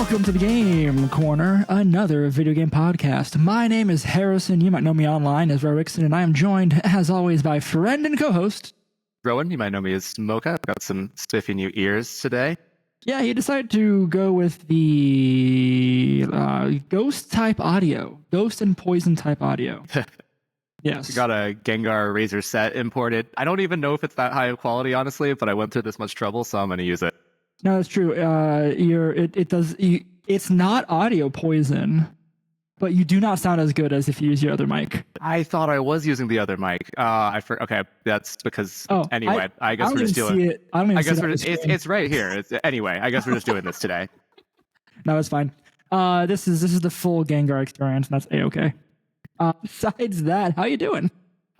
Welcome to the Game Corner, another video game podcast. My name is Harrison. You might know me online as Rorixon, and I am joined, as always, by friend and co-host Rowan. You might know me as Mocha. I've got some spiffy new ears today. Yeah, he decided to go with the ghost type audio, ghost and poison type audio. Yes. Got a Gengar Razor set imported. I don't even know if it's that high of quality, honestly, but I went through this much trouble, so I'm going to use it. No, that's true. It's not audio poison, but you do not sound as good as if you use your other mic. I thought I was using the other mic. Okay, that's because. Anyway, I guess we're just doing it. I guess it's right here. Anyway, I guess we're just doing this today. No, it's fine. This is the full Gengar experience, and that's a-okay. Besides that, how you doing?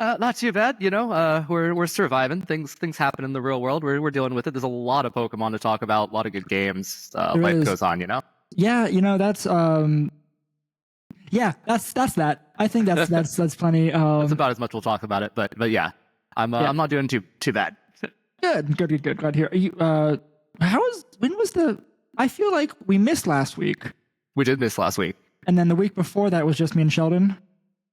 Not too bad, you know. We're surviving. Things happen in the real world. We're dealing with it. There's a lot of Pokemon to talk about. A lot of good games. Life goes on, you know. Yeah, you know that's that's that. I think that's plenty. That's about as much we'll talk about it. But yeah, I'm not doing too bad. Good. Glad to hear. When was the? I feel like we missed last week. We did miss last week, and then the week before that was just me and Sheldon.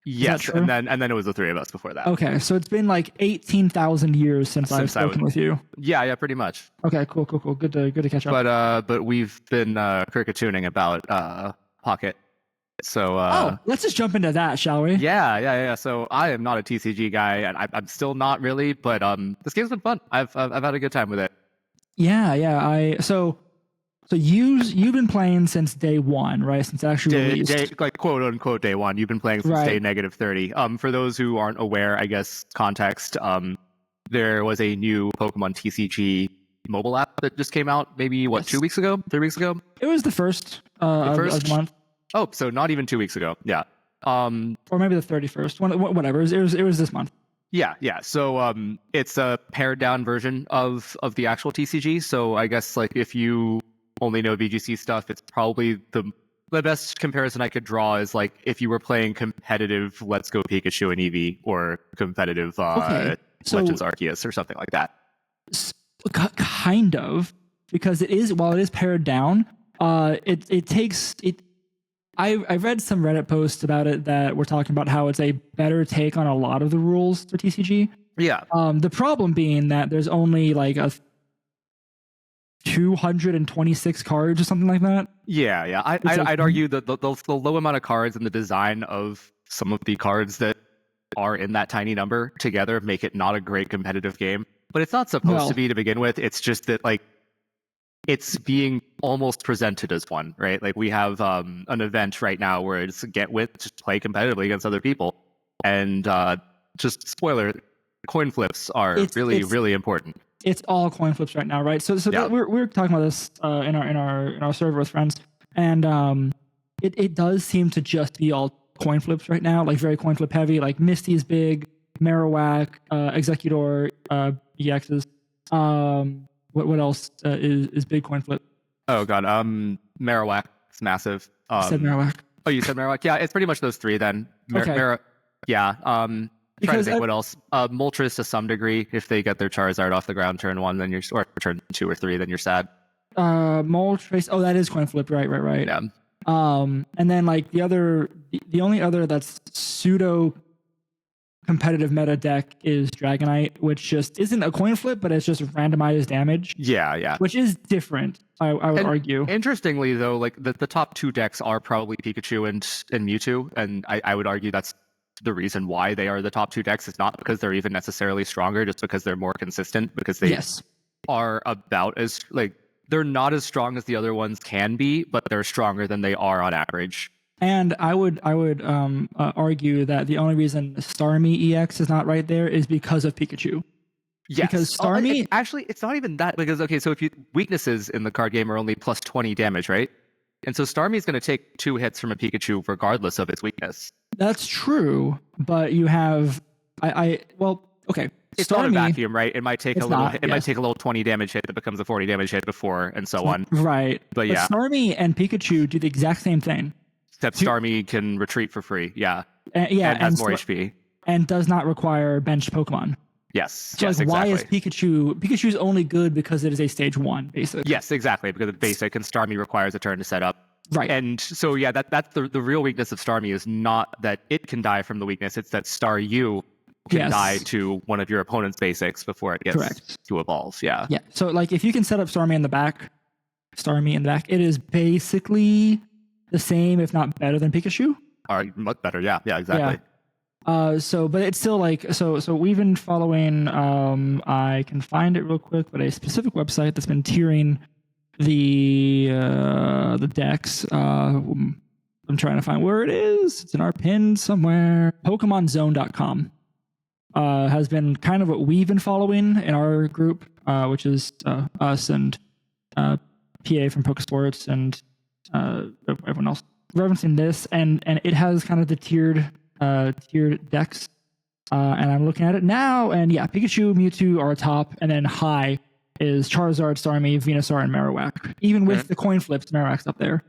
Yes, and then it was the three of us before that. Okay, so it's been like 18,000 years since I've spoken with you. Yeah, pretty much. Okay, cool. Good to catch up. But we've been cricketooning about Pocket. So let's just jump into that, shall we? Yeah. So I am not a TCG guy, and I'm still not really. But this game's been fun. I've had a good time with it. Yeah. So you've been playing since day one, right? Since it actually released. Like quote unquote day one. You've been playing since day -30. For those who aren't aware, I guess context. There was a new Pokemon TCG mobile app that just came out. Maybe 2 weeks ago, 3 weeks ago. It was the first of the month. Oh, so not even 2 weeks ago. Yeah. Or maybe the 31st. Whatever. It was this month. Yeah. So it's a pared down version of the actual TCG. So I guess like if you only know VGC stuff, it's probably the best comparison I could draw is like if you were playing competitive Let's Go Pikachu and Eevee or competitive Legends Arceus or something like that. Kind of, because while it is pared down, it takes it. I read some Reddit posts about it that were talking about how it's a better take on a lot of the rules for TCG. Yeah. The problem being that there's only like 226 cards or something like that. Yeah. I'd argue that the low amount of cards and the design of some of the cards that are in that tiny number together make it not a great competitive game. But it's not supposed to be to begin with. It's just that like it's being almost presented as one, right? Like we have an event right now where it's just play competitively against other people, and just spoiler, coin flips are really important. It's all coin flips right now, right? So yeah. We're talking about this in our server with friends, and it does seem to just be all coin flips right now, like very coin flip heavy. Like Misty's big, Marowak, Executor, EXs. What else is big coin flip? Oh god, Marowak is massive. I said Marowak. Oh, you said Marowak? Yeah, it's pretty much those three then. Okay. Trying to think what else. Moltres to some degree. If they get their Charizard off the ground turn 1, then or turn 2 or 3, then you're sad. Moltres. Oh, that is coin flip. Right. Yeah. And then like the only other that's pseudo competitive meta deck is Dragonite, which just isn't a coin flip, but it's just randomized damage. Yeah. Which is different, I would argue. Interestingly, though, like the top 2 decks are probably Pikachu and Mewtwo, and I would argue that's the reason why they are the top 2 decks. Is not because they're even necessarily stronger, just because they're more consistent, because they are about as like they're not as strong as the other ones can be, but they're stronger than they are on average. And I would argue that the only reason Starmie EX is not right there is because of Pikachu. Yes. Because Starmie actually it's not even that, because so if weaknesses in the card game are only plus 20 damage, right? And so Starmie is going to take 2 hits from a Pikachu regardless of its weakness. That's true, but you have okay. It's Starmie, not a vacuum, right? It might take a little. Might take a little 20 damage hit that becomes a 40 damage hit before, and so on. Right. But yeah, Starmie and Pikachu do the exact same thing. Except Starmie can retreat for free. Yeah. And has more HP. And does not require benched Pokemon. Yes. So yes, why exactly. is Pikachu's only good because it is a stage 1 basic? Yes, exactly, because it's basic and Starmie requires a turn to set up. Right. And so, yeah, that's the real weakness of Starmie is not that it can die from the weakness. It's that Staryu can die to one of your opponent's basics before it gets to evolve. Yeah. Yeah. So like if you can set up Starmie in the back, it is basically the same, if not better than Pikachu. Much better. Yeah. Yeah, exactly. Yeah. But it's still like, so we've been following, I can find it real quick, but a specific website that's been tiering the decks. I'm trying to find where it is. It's in our pin somewhere. PokemonZone.com has been kind of what we've been following in our group, which is us and PA from Pokesports and everyone else referencing this, and it has kind of the tiered decks. And I'm looking at it now, and yeah, Pikachu, Mewtwo are top, and then high is Charizard, Starmie, Venusaur, and Marowak. Even with the coin flips, Marowak's up there.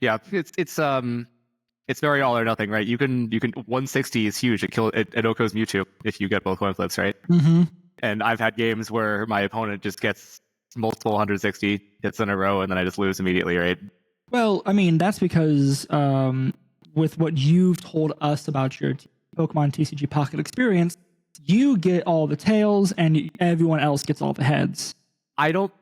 Yeah, it's very all or nothing, right? You can 160 is huge. It Oko's Mewtwo if you get both coin flips, right? Mm-hmm. And I've had games where my opponent just gets multiple 160 hits in a row, and then I just lose immediately, right? Well, I mean, that's because with what you've told us about your Pokemon TCG Pocket experience, you get all the tails, and everyone else gets all the heads. I don't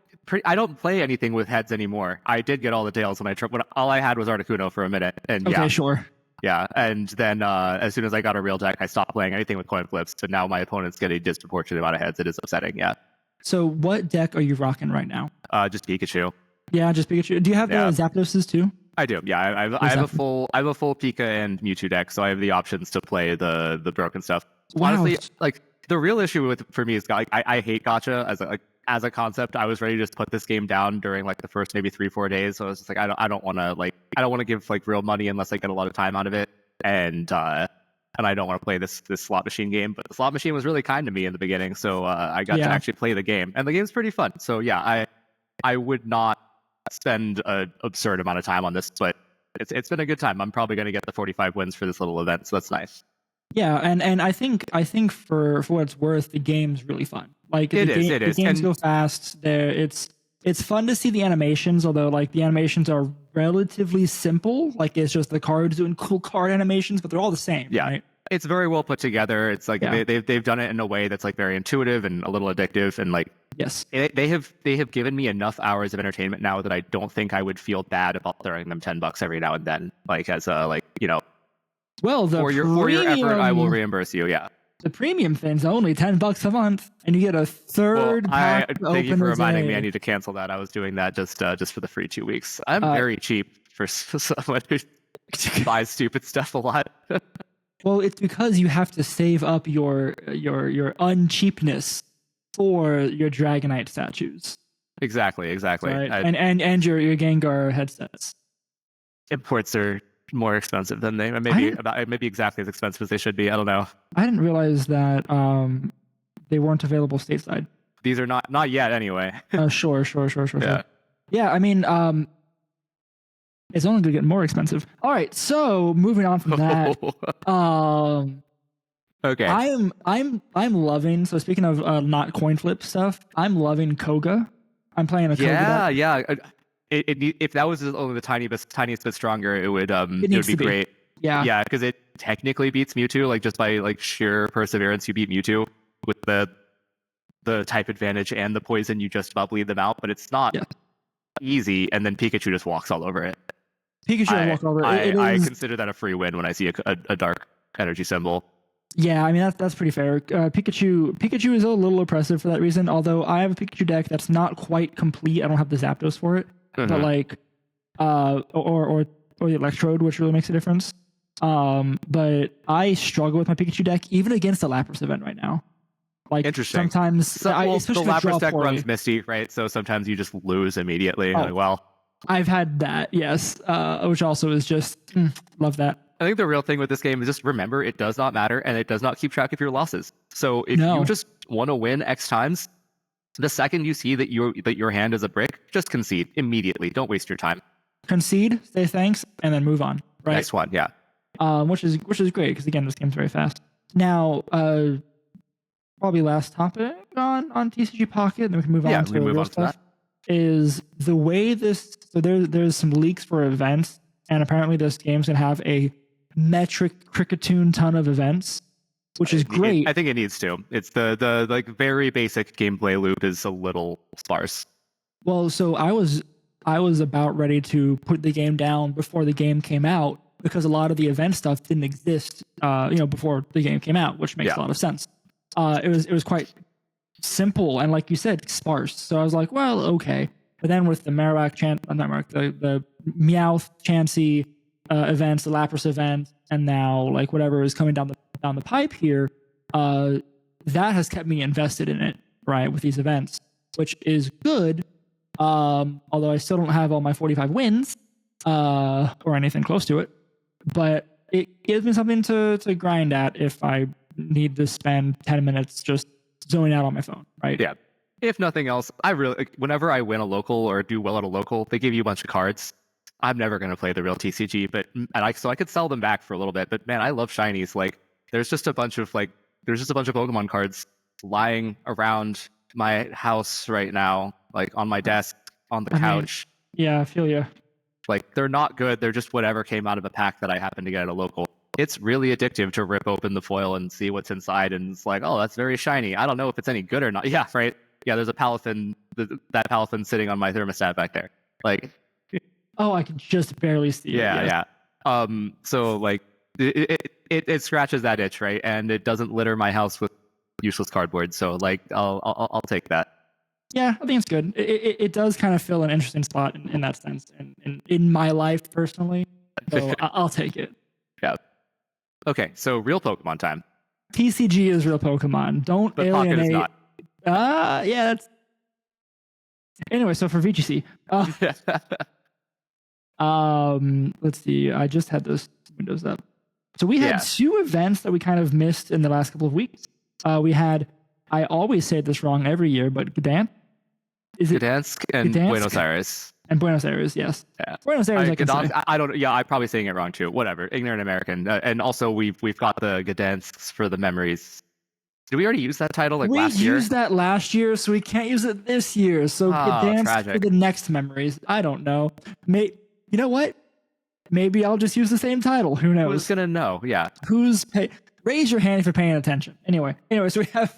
play anything with heads anymore. I did get all the tails when all I had was Articuno for a minute, and okay, sure. Yeah, and then as soon as I got a real deck, I stopped playing anything with coin flips. So now my opponent's getting a disproportionate amount of heads. It is upsetting, yeah. So what deck are you rocking right now? Just Pikachu. Yeah, just Pikachu. Do you have the Zapdoses too? I do. Yeah, I have a full Pika and Mewtwo deck, so I have the options to play the broken stuff. Wow. Honestly, like the real issue for me is like I hate gacha as a concept. I was ready to just put this game down during like the first maybe 3-4 days. So I was just like, I don't want to give like real money unless I get a lot of time out of it, and I don't want to play this slot machine game. But the slot machine was really kind to me in the beginning, so I got to actually play the game, and the game's pretty fun. So yeah, I would not spend an absurd amount of time on this, but it's been a good time. I'm probably going to get the 45 wins for this little event, so that's nice. Yeah, and I think for what it's worth, the game's really fun. Like it is. The games go fast. It's fun to see the animations, although like the animations are relatively simple. Like it's just the cards doing cool card animations, but they're all the same. Yeah, right? It's very well put together. It's like they've done it in a way that's like very intuitive and a little addictive, and like yes, they have given me enough hours of entertainment now that I don't think I would feel bad about throwing them $10 every now and then, like as a Well, for your effort, I will reimburse you. Yeah. The premium thing's only $10 a month, and you get a third pack. Thank you for reminding me. I need to cancel that. I was doing that just for the free 2 weeks. I'm very cheap for someone who buys stupid stuff a lot. Well, it's because you have to save up your uncheapness for your Dragonite statues. Exactly. Right? And your Gengar headsets. Imports are more expensive than they maybe exactly as expensive as they should be. I don't know. I didn't realize that they weren't available stateside. These are not yet anyway. Sure. Yeah. Yeah, I mean, it's only going to get more expensive. All right, so moving on from that. Okay. I'm loving. So speaking of not coin flip stuff, I'm loving Koga. I'm playing a Koga deck. Yeah. If that was only the tiniest bit stronger, it would be great. Yeah, because it technically beats Mewtwo, like just by like sheer perseverance, you beat Mewtwo with the type advantage and the poison. You just about bleed them out, but it's not easy. And then Pikachu just walks all over it. I consider that a free win when I see a dark energy symbol. Yeah, I mean that's pretty fair. Pikachu is a little oppressive for that reason. Although I have a Pikachu deck that's not quite complete. I don't have the Zapdos for it. But like, or the Electrode, which really makes a difference. But I struggle with my Pikachu deck, even against the Lapras event right now. Like, interesting. Sometimes, the Lapras deck runs Misty, right? So sometimes you just lose immediately. I've had that, yes. Which also is just love that. I think the real thing with this game is just remember it does not matter, and it does not keep track of your losses. So if you just want to win X times, the second you see that your hand is a brick, just concede immediately. Don't waste your time. Concede, say thanks, and then move on. Right. Next one, yeah. Which is great because again, this game's very fast. Now, probably last topic on TCG Pocket, and then we can move on to real stuff. is the way this. So there's some leaks for events, and apparently this game's gonna have a metric cricketune ton of events, which is great. I think it needs to. It's the like very basic gameplay loop is a little sparse. Well, so I was about ready to put the game down before the game came out because a lot of the event stuff didn't exist, before the game came out, which makes a lot of sense. It was quite simple and, like you said, sparse. So I was like, well, okay. But then with the the Meowth, Chansey events, the Lapras event, and now like whatever is coming down the pipe here, that has kept me invested in it, right, with these events, which is good. Although I still don't have all my 45 wins, or anything close to it, but it gives me something to grind at if I need to spend 10 minutes just zoning out on my phone, right? Yeah. If nothing else, whenever I win a local or do well at a local, they give you a bunch of cards. I'm never going to play the real TCG, so I could sell them back for a little bit, but man, I love shinies. Like there's just a bunch of Pokemon cards lying around my house right now, like on my desk, on the couch. Yeah, I feel you. Like they're not good. They're just whatever came out of a pack that I happened to get at a local. It's really addictive to rip open the foil and see what's inside, and it's like, oh, that's very shiny. I don't know if it's any good or not. Yeah, right. Yeah, there's a Palafin, that Palafin sitting on my thermostat back there. Like, oh, I can just barely see it. Yeah. So like, it scratches that itch, right? And it doesn't litter my house with useless cardboard. So like, I'll take that. Yeah, I think it's good. It does kind of fill an interesting spot in that sense, in my life personally. So I'll take it. Yeah. Okay, so real Pokemon time. TCG is real Pokemon. Don't but alienate. Pocket is not. Yeah. That's... Anyway, so for VGC, let's see. I just had those windows up. So we had two events that we kind of missed in the last couple of weeks. We had, I always say this wrong every year, but Gdansk. Gdansk and Gdansk? Buenos Aires. And Buenos Aires, yes. Yeah. Buenos Aires, I can say. I don't. Yeah, I'm probably saying it wrong too. Whatever. Ignorant American. And also, we've got the Gdansks for the memories. Did we already use that title last year? We used that last year, so we can't use it this year. So Gdansk tragic. for the next memories. I don't know. You know what? Maybe I'll just use the same title. Who knows? Who's gonna know? Yeah. Raise your hand if you're paying attention. Anyway, so we have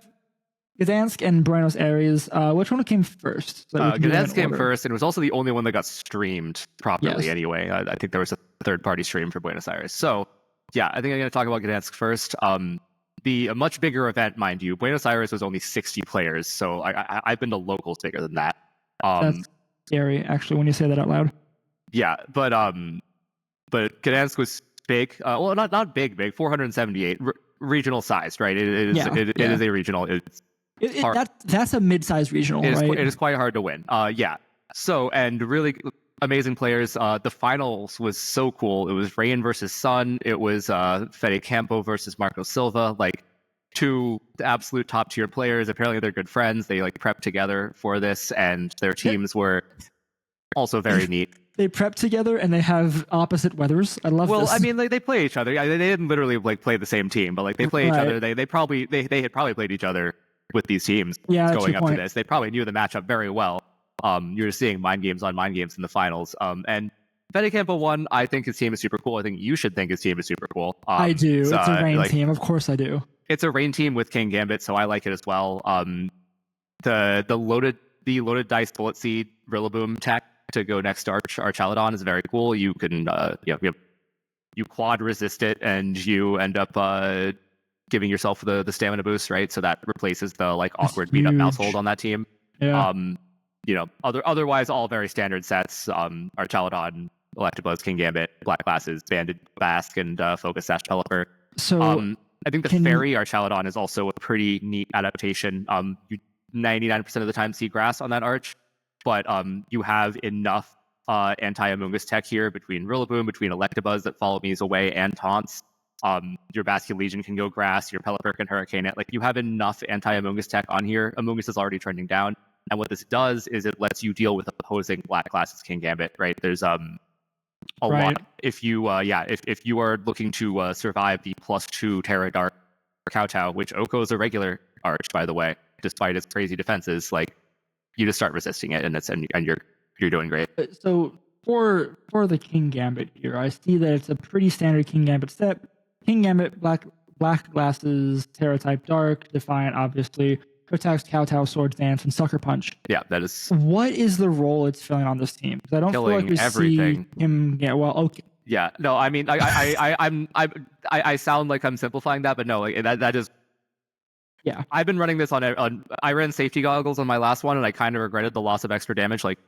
Gdansk and Buenos Aires. Which one came first? So Gdansk came first, and it was also the only one that got streamed properly. Yes. Anyway, I think there was a third-party stream for Buenos Aires. So, yeah, I think I'm going to talk about Gdansk first. A much bigger event, mind you. Buenos Aires was only 60 players, so I've been to locals bigger than that. That's scary, actually, when you say that out loud. Yeah, but Gdansk was big. Well, not big, 478 regional sized, right? It is a regional. That's a mid-sized regional, right? It is quite hard to win. Yeah. So, and really amazing players. The finals was so cool. It was Rain versus Sun. It was Fede Campo versus Marco Silva. Like two absolute top tier players. Apparently, they're good friends. They like prepped together for this, and their teams were also very neat. They prep together and they have opposite weathers. I love this. Well, I mean, they play each other. They didn't literally like play the same team, but like they play each other. They had probably played each other with these teams going up to this. They probably knew the matchup very well. You're seeing mind games on mind games in the finals. And Fede Campo won. I think his team is super cool. I think you should think his team is super cool. I do. It's a Rain team. Of course I do. It's a Rain team with King Gambit, so I like it as well. The loaded dice bullet seed Rillaboom tech to go next to Archaludon is very cool. You can you quad resist it and you end up giving yourself the stamina boost, right? So that replaces the like awkward beat up mouse hold on that team. Yeah. Otherwise all very standard sets. Archaludon, Electabuzz, King Gambit, Black Glasses, Banded Basque, and Focus Sash Pelipper. So I think the Fairy Archaludon is also a pretty neat adaptation. You 99% of the time see grass on that arch, but you have enough anti-Amoonguss tech here between Rillaboom, between Electabuzz that follow Me's away, and taunts. Your Bastion Legion can go grass, your Pelipper can Hurricane it. Like, you have enough anti-Amoonguss tech on here. Amoonguss is already trending down, and what this does is it lets you deal with opposing Black Glasses King Gambit, right? There's a lot. If you if you are looking to survive the +2 Terra Dark Kowtow, which Oko is a regular arch, by the way, despite its crazy defenses, like you just start resisting it, and you're doing great. So for the King Gambit here, I see that it's a pretty standard King Gambit set. King Gambit, black glasses, Terra type dark, Defiant, obviously, attacks, Kowtow, Swords Dance, and Sucker Punch. Yeah, that is. What is the role it's filling on this team? Because I don't feel like we everything. see him. Yeah, well, okay. Yeah, no, I mean, I sound like I'm simplifying that, but no, like that is. Yeah, I've been running this on. I ran safety goggles on my last one, and I kind of regretted the loss of extra damage. Like,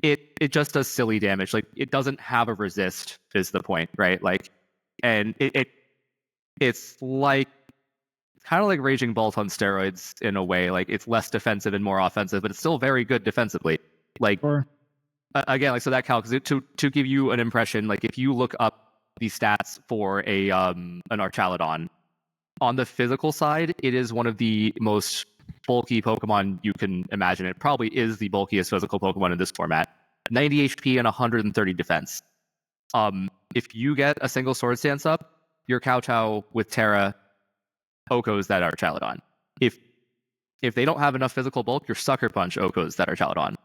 it just does silly damage. Like, it doesn't have a resist. Is the point, right? Like, and it's like kind of like Raging Bolt on steroids in a way. Like, it's less defensive and more offensive, but it's still very good defensively. Like, again, like, so that calcs to give you an impression. Like, if you look up the stats for an Archaludon, on the physical side, it is one of the most bulky Pokemon you can imagine. It probably is the bulkiest physical Pokemon in this format. 90 HP and 130 defense. If you get a single Swords Dance up, your Kowtow with Terra Okos that Archaludon. If they don't have enough physical bulk, your Sucker Punch Okos that Archaludon.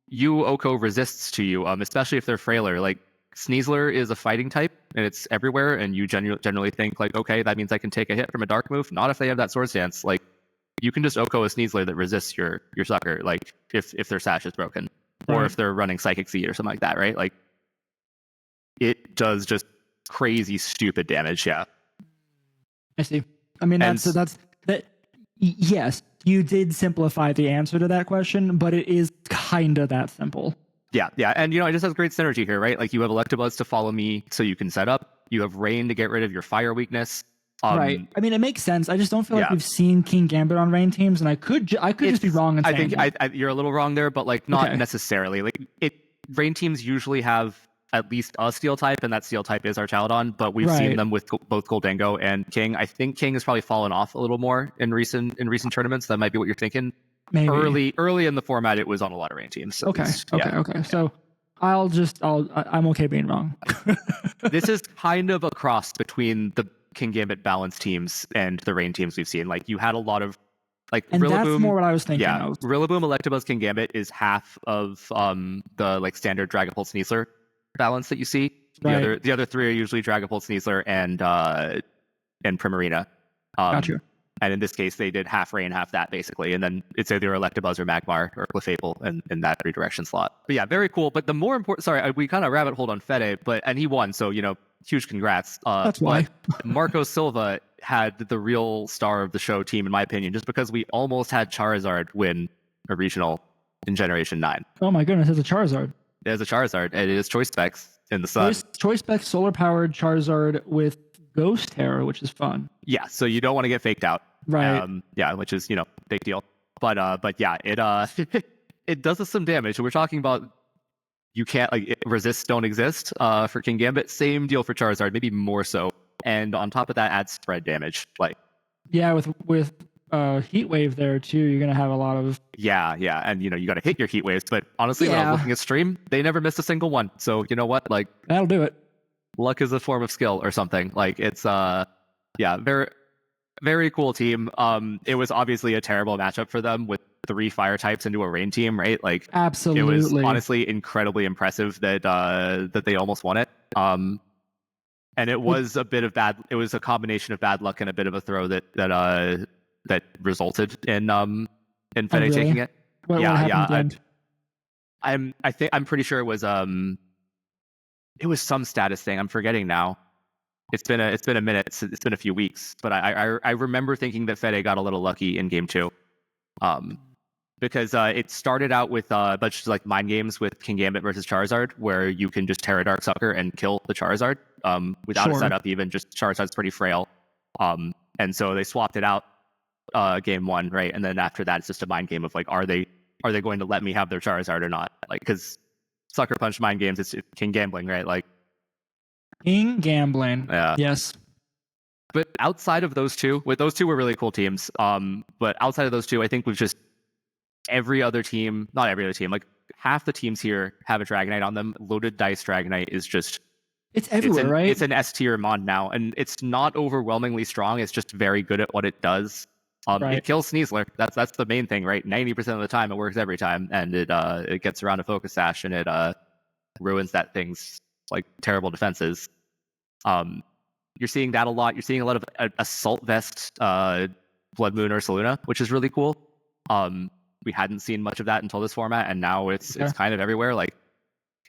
You Oko resists to you, especially if they're frailer. Like, Sneasler is a fighting type, and it's everywhere, and you generally think, like, okay, that means I can take a hit from a dark move. Not if they have that Swords Dance. Like, you can just Oko a Sneasler that resists your Sucker, like, if their Sash is broken, or if they're running Psychic Seed or something like that, right? Like, it does just crazy, stupid damage, yeah. I see. I mean, that's that. Yes, you did simplify the answer to that question, but it is kind of that simple. Yeah, and it just has great synergy here, right? Like, you have Electabuzz to follow me, so you can set up. You have Rain to get rid of your fire weakness. Right. I mean, it makes sense. I just don't feel like we've seen King Gambit on Rain teams, and I could just be wrong. In saying I think you're a little wrong there, but like not necessarily. Like, Rain teams usually have at least a Steel type, and that Steel type is Archaludon. But we've seen them with both Goldango and King. I think King has probably fallen off a little more in recent tournaments. That might be what you're thinking. Maybe. Early in the format, it was on a lot of Rain teams. Okay. So I'm okay being wrong. This is kind of a cross between the King Gambit balance teams and the Rain teams we've seen. Like, you had a lot of, like, and Rillaboom, that's more what I was thinking. Yeah, Rillaboom, Electabuzz, King Gambit is half of the like standard Dragapult Sneasler balance that you see. The other three are usually Dragapult, Sneasler, and Primarina. Got you. And in this case, they did half Rain, half that, basically. And then it's either Electabuzz or Magmar or Clefable in that redirection slot. But yeah, very cool. But the more important... Sorry, we kind of rabbit holed on Fede, and he won, so, huge congrats. That's why. Marco Silva had the real star of the show team, in my opinion, just because we almost had Charizard win a regional in Generation 9. Oh my goodness, it's a Charizard. There's a Charizard, and it is Choice Specs in the sun. Choice Specs solar-powered Charizard with Ghost Terror, which is fun. Yeah, so you don't want to get faked out. Right. Which is, big deal. But yeah, it it does us some damage. We're talking about you can't, like, resists don't exist for King Gambit. Same deal for Charizard, maybe more so. And on top of that, adds spread damage. Like, yeah, with Heat Wave there too, you're gonna have a lot of and you got to hit your Heat Waves. But honestly, when I was looking at stream, they never missed a single one. So you know what, like, that'll do it. Luck is a form of skill or something. Like, it's very, very cool team. It was obviously a terrible matchup for them with 3 fire types into a Rain team, right? Like, absolutely, it was honestly incredibly impressive that they almost won it. And it was a bit of bad. It was a combination of bad luck and a bit of a throw that resulted in Fede taking it. What happened? I'm pretty sure it was some status thing. I'm forgetting now. It's been a minute. It's been a few weeks, but I remember thinking that Fede got a little lucky in game 2, because it started out with a bunch of like mind games with King Gambit versus Charizard, where you can just Terra Dark Sucker and kill the Charizard without a setup. Even just Charizard's pretty frail, and so they swapped it out game 1, right? And then after that, it's just a mind game of like, are they going to let me have their Charizard or not? Like, because Sucker Punch mind games, it's King Gambling, right? Like, King Gambling. Yeah. Yes. But outside of those two, those two were really cool teams. But outside of those two, I think we've just not every other team, like half the teams here have a Dragonite on them. Loaded Dice Dragonite is just... It's everywhere, right? It's an S tier mod now, and it's not overwhelmingly strong. It's just very good at what it does. Right. It kills Sneasler. That's the main thing, right? 90% of the time, it works every time, and it gets around a focus sash, and it ruins that thing's like terrible defenses. You're seeing that a lot. You're seeing a lot of Assault Vest, Blood Moon Ursaluna, which is really cool. We hadn't seen much of that until this format, and now it's kind of everywhere. Like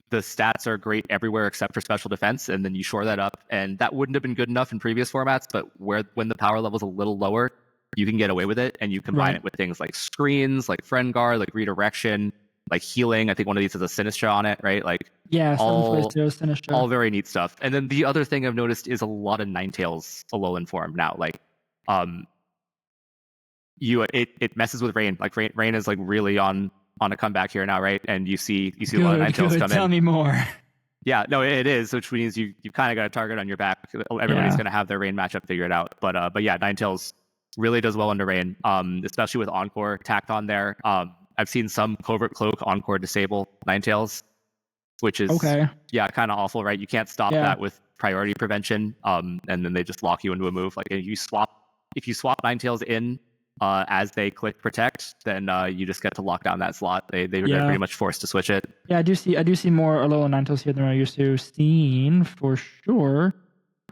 the stats are great everywhere except for special defense, and then you shore that up, and that wouldn't have been good enough in previous formats. But when the power level's a little lower, you can get away with it, and you combine it with things like screens, like friend guard, like redirection, like healing. I think one of these has a Sinistra on it, right? Like all very neat stuff. And then the other thing I've noticed is a lot of Ninetales Alolan form now. Like it messes with rain. Like rain is like really on a comeback here now, right? And you see a lot of Ninetales come in. Tell me more. Yeah, no, it is, which means you kind of got a target on your back. Everybody's going to have their rain matchup figured out. But yeah, Ninetales really does well under rain, especially with Encore tacked on there. I've seen some Covert Cloak Encore disable Ninetales, which is kind of awful, right? You can't stop that with priority prevention, and then they just lock you into a move. Like if you swap Ninetales in as they click protect, then you just get to lock down that slot. They're pretty much forced to switch it. Yeah, I do see more Alolan Ninetales here than I used to. Seen for sure.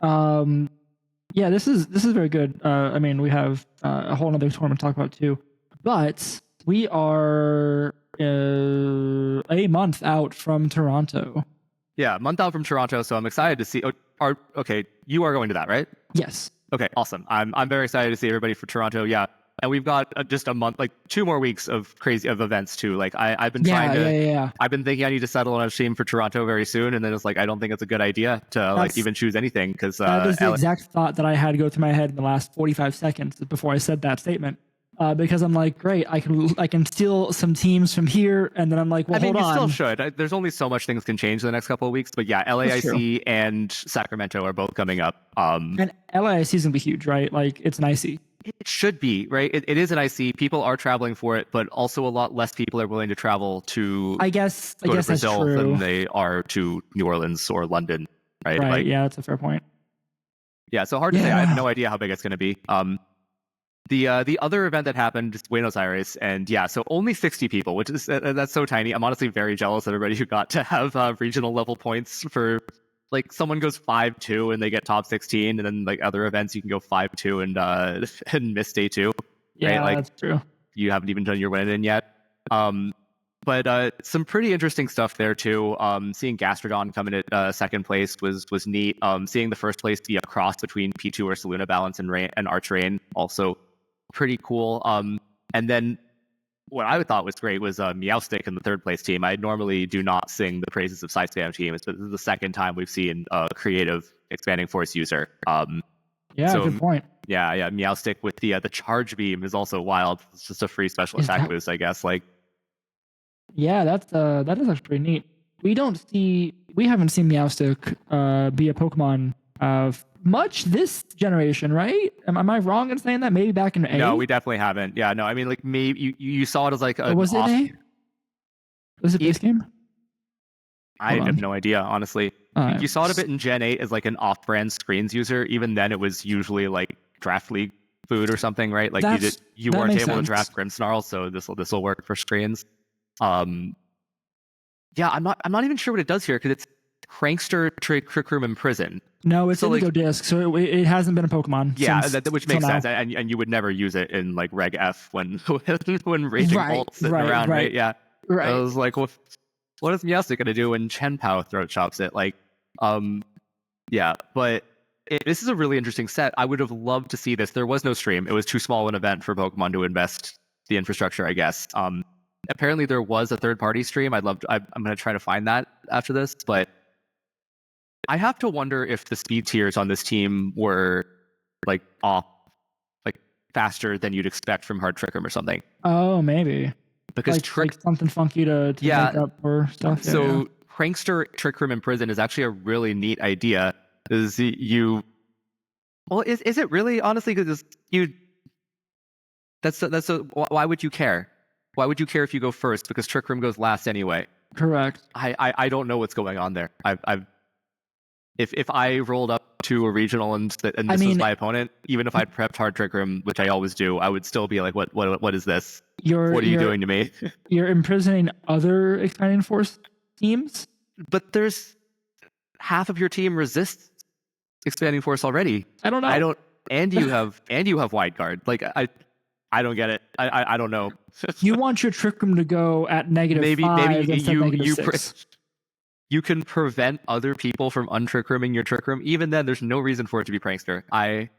Yeah, this is very good. I mean, we have a whole other tournament to talk about too, but we are a month out from Toronto. Yeah, a month out from Toronto, so I'm excited to see. Okay, you are going to that, right? Yes. Okay, awesome. I'm very excited to see everybody for Toronto. Yeah, and we've got just a month, like 2 more weeks of events too. Like I've been trying to. I've been thinking I need to settle on a team for Toronto very soon, and then it's like I don't think it's a good idea to even choose anything because that is the exact thought that I had go through my head in the last 45 seconds before I said that statement. Because I'm like, great, I can steal some teams from here, and then I'm like, well, hold on. I mean, you still should. There's only so much things can change in the next couple of weeks, but yeah, LAIC and Sacramento are both coming up. And LAIC is gonna be huge, right? Like it's an IC. It should be, right? It is an IC. People are traveling for it, but also a lot less people are willing to travel to. I guess Brazil that's true. Than they are to New Orleans or London, right? Right. Like, yeah, that's a fair point. Yeah, so hard to say. I have no idea how big it's going to be. The other event that happened is Buenos Aires, and yeah, so only 60 people, which is that's so tiny. I'm honestly very jealous of everybody who got to have regional level points for. Like someone goes 5-2 and they get top 16, and then like other events you can go 5-2 and miss day 2. Yeah, right? Like, that's true. You haven't even done your win-in yet. But some pretty interesting stuff there too. Seeing Gastrodon come in at second place was neat. Seeing the first place be a cross between P2 Ursaluna Balance and Arch Rain, also pretty cool. And then what I thought was great was Meowstick in the third place team. I normally do not sing the praises of Side Spam teams, but this is the second time we've seen a creative Expanding Force user. Good point. Yeah, Meowstick with the Charge Beam is also wild. It's just a free special attack boost, I guess. Like, yeah, that is actually pretty neat. We haven't seen Meowstick be a Pokemon much this generation, right? Am I wrong in saying that? Maybe back in A? No, we definitely haven't. Yeah, no, I mean, like, maybe you saw it as like a. Was it A? Was it base game? I have no idea, honestly. You saw it a bit in Gen 8 as like an off-brand screens user. Even then, it was usually like Draft League food or something, right? Like you weren't able to draft Grimmsnarl, so this will work for screens. Yeah, I'm not even sure what it does here because it's Prankster, Trick Room, and Prison. No, it's Indigo Disc, so it hasn't been a Pokemon. Yeah, which makes sense, and you would never use it in like Reg F when Raging Bolt's sitting around, right? Yeah, right. I was like, well, what is Meowstic gonna do when Chenpao throat chops it? Like, yeah, but this is a really interesting set. I would have loved to see this. There was no stream. It was too small an event for Pokemon to invest the infrastructure, I guess. Apparently there was a third-party stream. I'm gonna try to find that after this, but I have to wonder if the speed tiers on this team were like off, like faster than you'd expect from Hard Trick Room or something. Oh, maybe. Because like something funky to make up for stuff. So Prankster, Trick Room, and Prison is actually a really neat idea. Is it really? Honestly, because why would you care? Why would you care if you go first? Because Trick Room goes last anyway. Correct. I don't know what's going on there. if I rolled up to a regional and this was my opponent, even if I'd prepped Hard Trick Room, which I always do, I would still be like, what is this? What are you doing to me? You're imprisoning other Expanding Force teams? But there's half of your team resists Expanding Force already. I don't know. And you have Wide Guard. Like I don't get it. I don't know. You want your Trick Room to go at -5 instead of -6. You can prevent other people from untrick rooming your Trick Room. Even then, there's no reason for it to be Prankster. I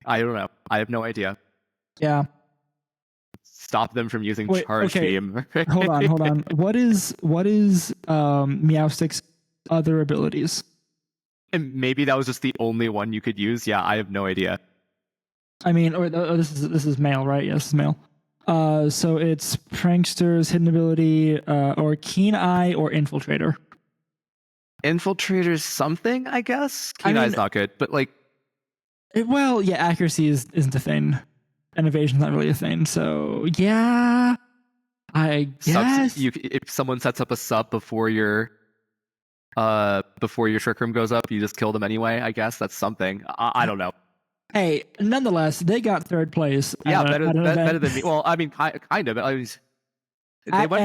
don't know. I have no idea. Yeah. Stop them from using Charge Beam. hold on. What is Meowstic's other abilities? And maybe that was just the only one you could use. Yeah, I have no idea. I mean, this is male, right? Yes, it's male. So it's Prankster's hidden ability, or Keen Eye, or Infiltrator. Infiltrator's something, I guess. Keen Eye's not good, but like, accuracy isn't a thing, and evasion's not really a thing. So yeah, I guess if someone sets up a sub before your Trick Room goes up, you just kill them anyway. I guess that's something. I don't know. Hey, nonetheless, they got third place. Better than me. Well, I mean, kind of. An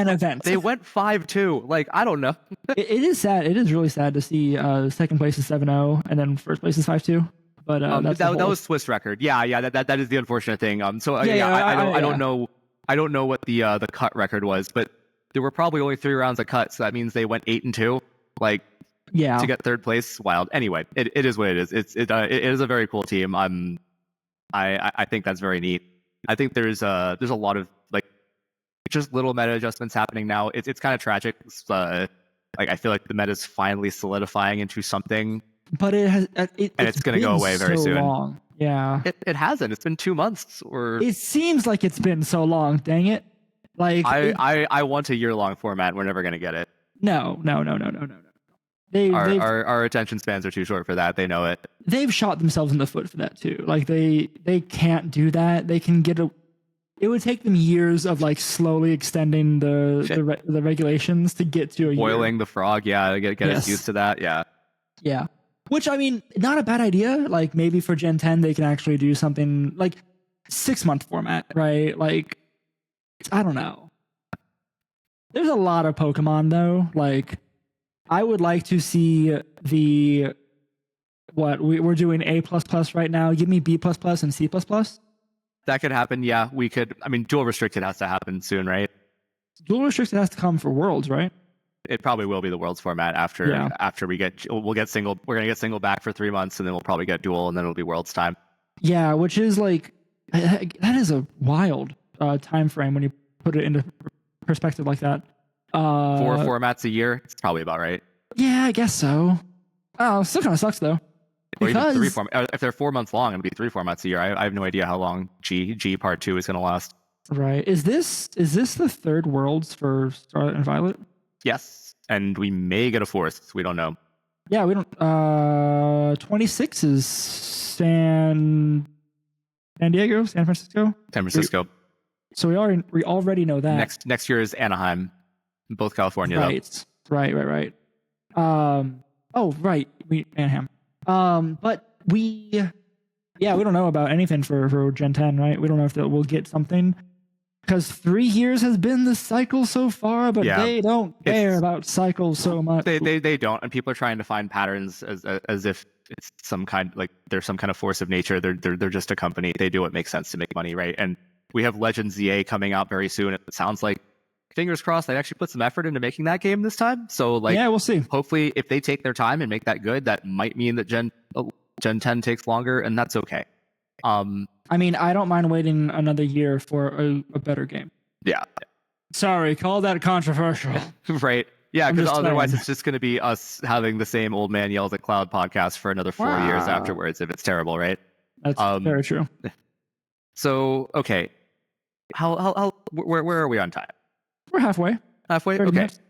event. They went 5-2. Like, I don't know. It is sad. It is really sad to see second place is 7-0 and then first place is 5-2. But that was Swiss record. Yeah. That is the unfortunate thing. I don't know. I don't know what the cut record was, but there were probably only 3 rounds of cut, so that means they went 8-2. Like, to get third place, wild. Anyway, it is what it is. It is a very cool team. I think that's very neat. I think there's a lot of like just little meta adjustments happening now. It's kind of tragic. Like I feel like the meta is finally solidifying into something, but it's going to go away very soon. Long. Yeah, it hasn't. It's been 2 months, or it seems like it's been so long. Dang it! Like I want a year-long format. We're never going to get it. No. Our attention spans are too short for that. They know it. They've shot themselves in the foot for that too. Like they can't do that. They can get it would take them years of like slowly extending the regulations to get to a boiling the frog. Yeah, get us used to that. Yeah. Which, I mean, not a bad idea. Like maybe for Gen 10 they can actually do something like 6-month format, right? Like I don't know. There's a lot of Pokemon though. Like I would like to see we're doing A++ right now. Give me B++ and C++. That could happen. Yeah, we could. I mean, dual restricted has to happen soon, right? Dual restricted has to come for Worlds, right? It probably will be the Worlds format after we'll get single. We're gonna get single back for 3 months, and then we'll probably get dual, and then it'll be Worlds time. Yeah, which is like that is a wild time frame when you put it into perspective like that. 4 formats a year. It's probably about right. Yeah, I guess so. Oh, still kind of sucks though. Or even 3 formats. If they're 4 months long, it'll be 3 formats a year. I have no idea how long G Part 2 is going to last. Right. Is this the third Worlds for Scarlet and Violet? Yes, and we may get a 4th. We don't know. Yeah, we don't. 26 is San Diego, San Francisco. San Francisco. So we already know that. Next year is Anaheim, both California. Right. Though. Right. Anaheim. But we don't know about anything for Gen 10, right? We don't know if we'll get something because 3 years has been the cycle so far, but they don't care about cycles so much. They don't, and people are trying to find patterns as if it's some kind, like there's some kind of force of nature. They're just a company. They do what makes sense to make money, right? And we have Legends ZA coming out very soon. It sounds like, fingers crossed, they actually put some effort into making that game this time. So we'll see. Hopefully, if they take their time and make that good, that might mean that Gen 10 takes longer, and that's okay. I mean, I don't mind waiting another year for a better game. Yeah. Sorry, call that controversial. Right. Yeah, because otherwise it's just going to be us having the same old man yells at cloud podcast for another 4 years afterwards if it's terrible, right? That's very true. So, okay. Where are we on time? We're halfway. Halfway? Okay. Minutes.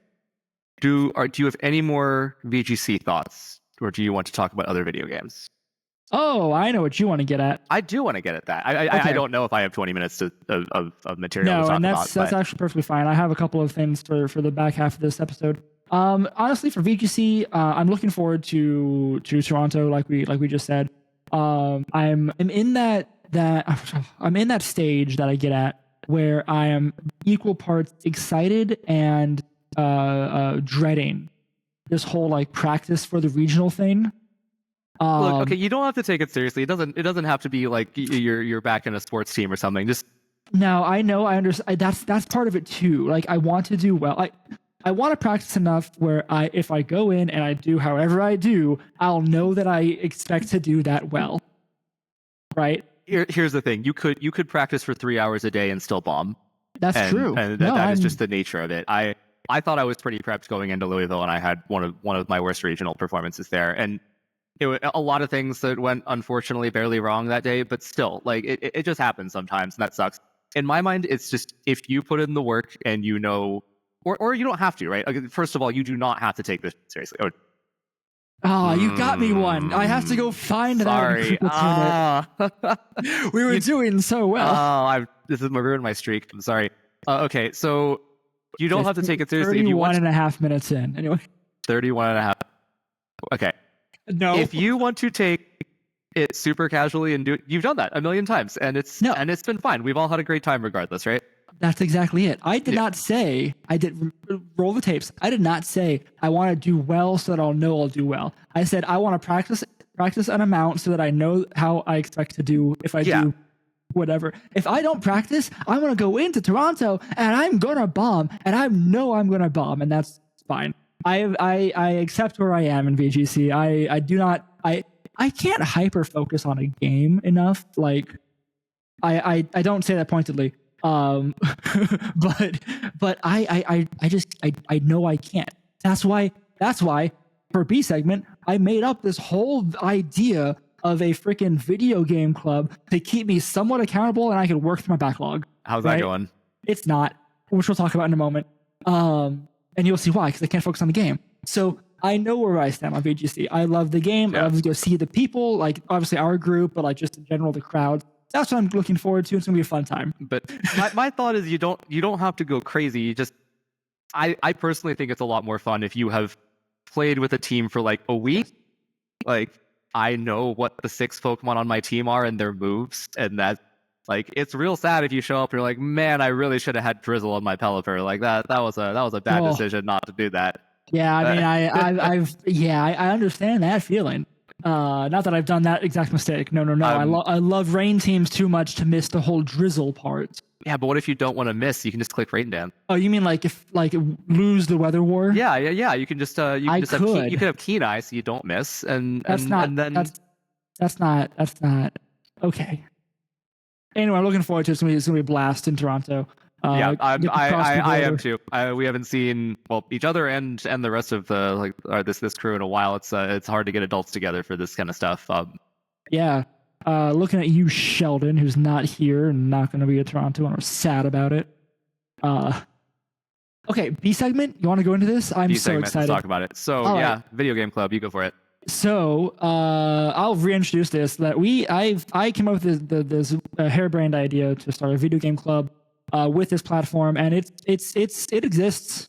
Do you have any more VGC thoughts, or do you want to talk about other video games? Oh, I know what you want to get at. I do want to get at that. I don't know if I have 20 minutes of material to talk about. No, and that's actually perfectly fine. I have a couple of things for the back half of this episode. Honestly, for VGC, I'm looking forward to Toronto, like we just said. I'm in that I'm in that stage that I get at where I am equal parts excited and dreading this whole like practice for the regional thing. Look, okay, you don't have to take it seriously. It doesn't have to be like you're back in a sports team or something. Just no, I know, I understand. That's part of it too. Like I want to do well. I want to practice enough where if I go in and I do however I do, I'll know that I expect to do that well. Right? Here's the thing. You could practice for 3 hours a day and still bomb. That's true. And that is just the nature of it. I thought I was pretty prepped going into Louisville, and I had one of my worst regional performances there. And a lot of things that went unfortunately barely wrong that day, but still, like it just happens sometimes, and that sucks. In my mind, it's just if you put in the work and you know, or you don't have to, right? Like, first of all, you do not have to take this seriously. You got me one. I have to go find that. We were doing so well. This is ruined my streak. I'm sorry. Okay, so you don't have to take it seriously. 31.5 minutes in. Anyway. 31.5. Okay. No. If you want to take it super casually and do it, you've done that a million times, and it's been fine. We've all had a great time regardless, right? That's exactly it. I did not say, I did roll the tapes. I did not say I want to do well so that I'll know I'll do well. I said I want to practice an amount so that I know how I expect to do if I do whatever. If I don't practice, I'm going to go into Toronto and I'm going to bomb, and I know I'm going to bomb, and that's fine. I accept where I am in VGC. I can't hyper focus on a game enough. Like I don't say that pointedly. But I know I can't. That's why for B segment, I made up this whole idea of a freaking video game club to keep me somewhat accountable and I can work through my backlog. How's that going? It's not, which we'll talk about in a moment. And you'll see why, because I can't focus on the game. So I know where I stand on VGC. I love the game. I love to go see the people, like obviously our group, but like just in general, the crowd. That's what I'm looking forward to. It's gonna be a fun time. But my thought is you don't have to go crazy. You just I personally think it's a lot more fun if you have played with a team for like a week. Like I know what the 6 Pokemon on my team are and their moves, and that like it's real sad if you show up and you're like, man, I really should have had Drizzle on my Pelipper. Like that was a bad decision not to do that. Yeah, I mean, I understand that feeling. Not that I've done that exact mistake. No. I love rain teams too much to miss the whole Drizzle part. Yeah, but what if you don't want to miss? You can just click Rain Dance. Oh, you mean like if lose the Weather War? Yeah. You can just you can have Keen Eye so you don't miss, that's not okay. Anyway, I'm looking forward to it. It's gonna be a blast in Toronto. I am too. We haven't seen each other and the rest of the this crew in a while. It's hard to get adults together for this kind of stuff. Looking at you, Sheldon, who's not here and not going to be at Toronto, and we're sad about it. Okay, B segment. You want to go into this? I'm so excited. Let's talk about it. So Video Game Club. You go for it. So I'll reintroduce this. That I came up with this harebrained idea to start a video game club with this platform, and it exists.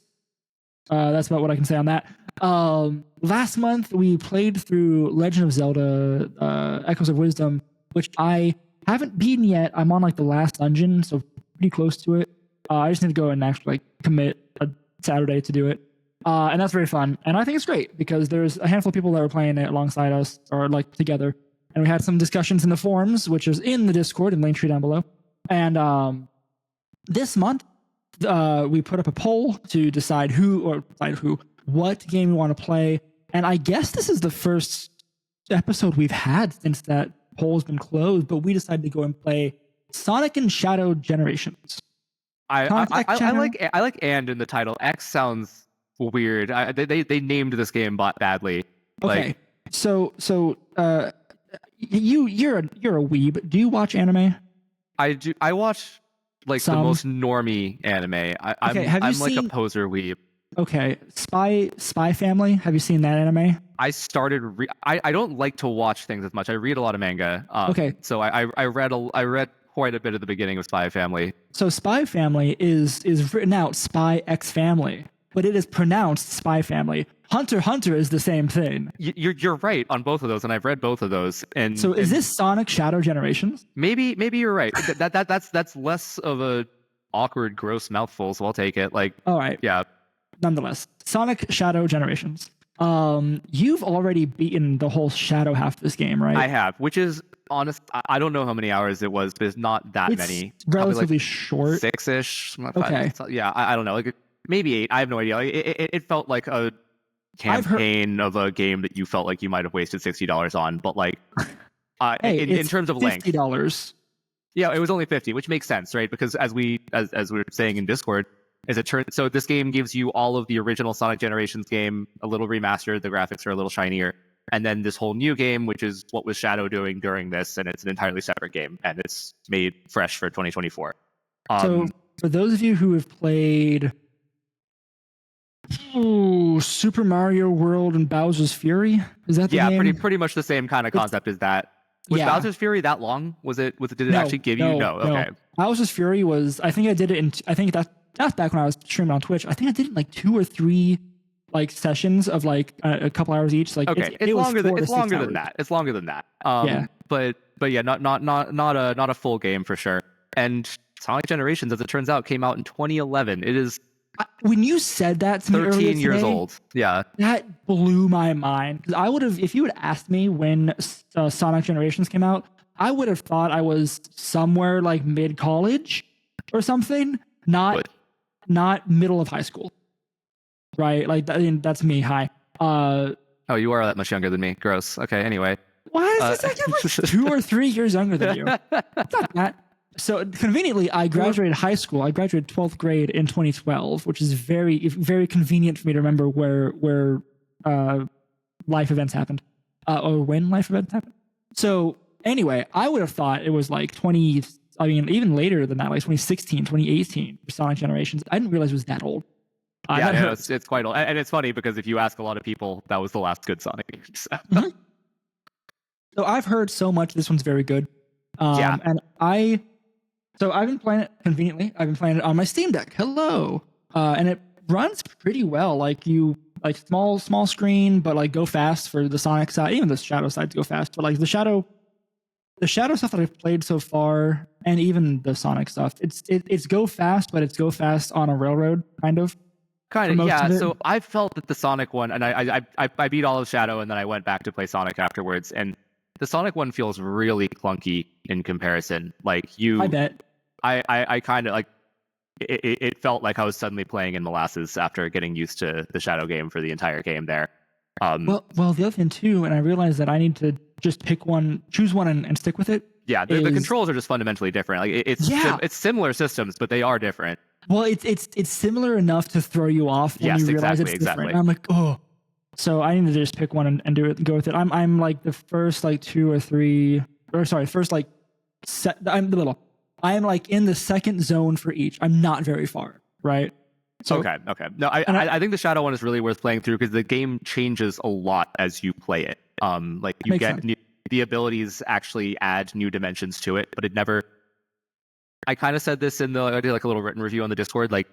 That's about what I can say on that. Last month we played through Legend of Zelda Echoes of Wisdom, which I haven't beaten yet. I'm on like the last dungeon, so pretty close to it. I just need to go and actually commit a Saturday to do it. And that's very fun. And I think it's great because there's a handful of people that were playing it alongside us or like together. And we had some discussions in the forums, which is in the Discord and link tree down below. And this month, we put up a poll to decide what game we want to play. And I guess this is the first episode we've had since that poll's been closed, but we decided to go and play Sonic and Shadow Generations. I like "and" in the title. X sounds weird. They named this game badly. Okay, so you're a weeb. Do you watch anime? I do. I watch like the most normie anime. I'm like a poser weeb. Okay, Spy Family. Have you seen that anime? I started. I don't like to watch things as much. I read a lot of manga. Okay, so I read quite a bit at the beginning of Spy Family. So Spy Family is written out Spy X Family, but it is pronounced Spy Family. Hunter x Hunter is the same thing. You're right on both of those, and I've read both of those. And so is this Sonic Shadow Generations? Maybe you're right. That's less of a awkward, gross mouthful, so I'll take it. Like, all right, yeah. Nonetheless, Sonic Shadow Generations. You've already beaten the whole Shadow half of this game, right? I have, which is honest. I don't know how many hours it was, but it's not that many. Relatively like short. 6-ish. Okay. Yeah, I don't know. Like maybe 8. I have no idea. Like, it felt like a campaign of a game that you felt like you might have wasted $60 on, but like in terms of length, $50. Yeah, it was only 50, which makes sense, right? Because as we were saying in Discord, so this game gives you all of the original Sonic Generations game, a little remastered, the graphics are a little shinier, and then this whole new game, which is what was Shadow doing during this, and it's an entirely separate game, and it's made fresh for 2024. So for those of you who have played Super Mario World and Bowser's Fury, is that the name? pretty much the same kind of concept as that. Was Bowser's Fury that long? Did it actually give you? No. Okay. Bowser's Fury was. I think I did it that's back when I was streaming on Twitch. I think I did it in like 2 or 3 like sessions of like a couple hours each. Like okay, it's longer than that. It's longer than that. But yeah, not a full game for sure. And Sonic Generations, as it turns out, came out in 2011. It is. When you said that to me 13 years old. Yeah. That blew my mind. Because I would have, if you had asked me when Sonic Generations came out, I would have thought I was somewhere like mid-college or something, not middle of high school. Right? Like, that's me. Hi. Oh, you are that much younger than me. Gross. Okay, anyway. Why is this like 2 or 3 years younger than you? It's not that. So conveniently, I graduated high school. I graduated 12th grade in 2012, which is very, very convenient for me to remember where life events happened, or when life events happened. So anyway, I would have thought it was like even later than that, like 2016, 2018 for Sonic Generations. I didn't realize it was that old. It's quite old. And it's funny because if you ask a lot of people, that was the last good Sonic game. Mm-hmm. So I've heard so much. This one's very good. And So I've been playing it conveniently. I've been playing it on my Steam Deck. Hello. And it runs pretty well. Like small screen, but like go fast for the Sonic side. Even the Shadow sides go fast. But like the Shadow stuff that I've played so far, and even the Sonic stuff, it's go fast, but it's go fast on a railroad kind of. Yeah. So I felt that the Sonic one, and I beat all of Shadow, and then I went back to play Sonic afterwards, and the Sonic one feels really clunky in comparison. Like I bet. I kind of like it felt like I was suddenly playing in molasses after getting used to the Shadow game for the entire game there. Well, the other thing too, and I realized that I need to just choose one and stick with it. Yeah, the controls are just fundamentally different. Like it's similar systems, but they are different. Well, it's similar enough to throw you off when you realize it's different. And I'm like, oh. So I need to just pick one and do it and go with it. I'm like the first like 2 or 3, or sorry, first like I am like in the second zone for each. I'm not very far, right? So, okay. No, I think the Shadow one is really worth playing through because the game changes a lot as you play it. Like you get the abilities actually add new dimensions to it, but it never. I kind of said this I did like a little written review on the Discord. Like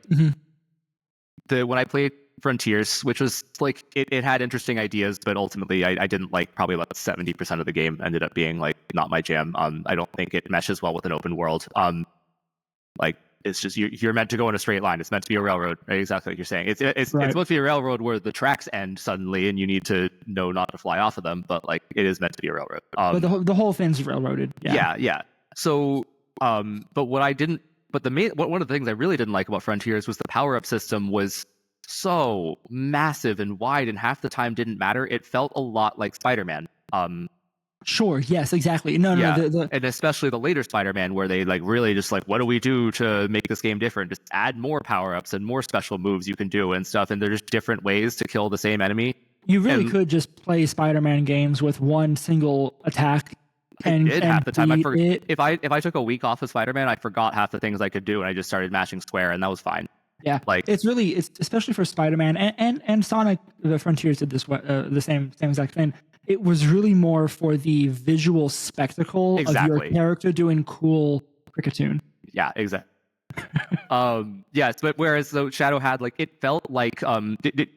when I played Frontiers, which was like it had interesting ideas, but ultimately I didn't like. Probably about 70% of the game ended up being like not my jam. I don't think it meshes well with an open world. Like it's just you're meant to go in a straight line. It's meant to be a railroad, right? Exactly like you're saying. It's supposed to be a railroad where the tracks end suddenly and you need to know not to fly off of them, but like it is meant to be a railroad. But the whole thing's railroaded. Yeah. So but one of the things I really didn't like about Frontiers was the power-up system was so massive and wide, and half the time didn't matter. It felt a lot like Spider-Man. Sure. Yes. Exactly. No. And especially the later Spider-Man, where they like really just like, what do we do to make this game different? Just add more power-ups and more special moves you can do and stuff. And there's different ways to kill the same enemy. You really could just play Spider-Man games with one single attack. And half the time. If I took a week off of Spider-Man, I forgot half the things I could do, and I just started mashing square, and that was fine. Yeah, like it's especially for Spider-Man and Sonic. The Frontiers did this the same exact thing. It was really more for the visual spectacle of your character doing cool cricketune. Yeah, exactly. Yes, but whereas so Shadow had like it felt like the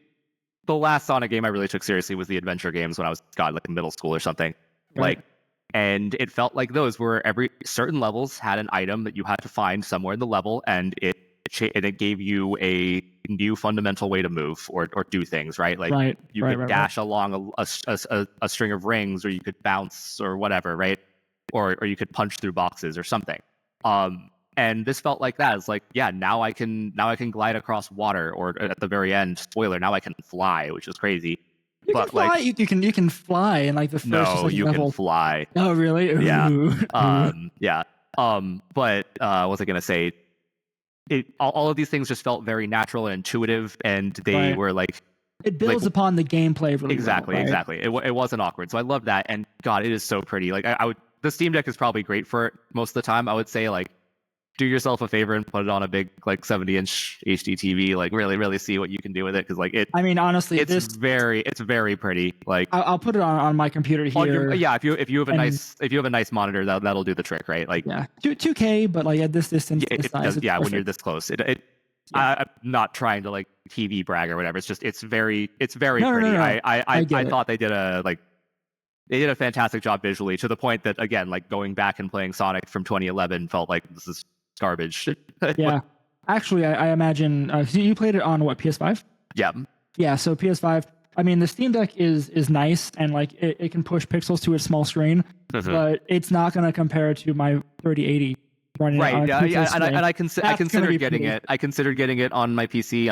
last Sonic game I really took seriously was the adventure games when I was like in middle school or something. Right. Like, and it felt like those where every certain levels had an item that you had to find somewhere in the level, and it gave you a new fundamental way to move or do things, right? Like you could dash along a string of rings, or you could bounce or whatever, right? Or you could punch through boxes or something. And this felt like that. It's like, yeah, now I can glide across water, or at the very end, spoiler, now I can fly, which is crazy. You can fly. Like, you can fly in like the first no, you level. Can fly. Oh, really? Yeah. Yeah. But what was I gonna say? All of these things just felt very natural and intuitive, and they were like. It builds upon the gameplay really exactly, well, right? Exactly. It wasn't awkward, so I love that. And God, it is so pretty. Like I would. The Steam Deck is probably great for it most of the time. I would say like. Do yourself a favor and put it on a big like 70-inch HD TV. Like really see what you can do with it, because like it. I mean, honestly, it's very pretty. Like I'll put it on my computer here. If you have a nice monitor, that'll do the trick, right? Like 2K, but like at this distance, it does. Yeah, when you're this close, I'm not trying to like TV brag or whatever. It's just it's very pretty. No. I thought they did a fantastic job visually, to the point that again, like going back and playing Sonic from 2011 felt like this is garbage. Yeah, actually, I imagine you played it on what, PS5? Yeah. So PS5. I mean, the Steam Deck is nice, and like it can push pixels to a small screen, but it's not going to compare to my 3080 running. Right. Yeah. And I considered getting it. I considered getting it on my PC.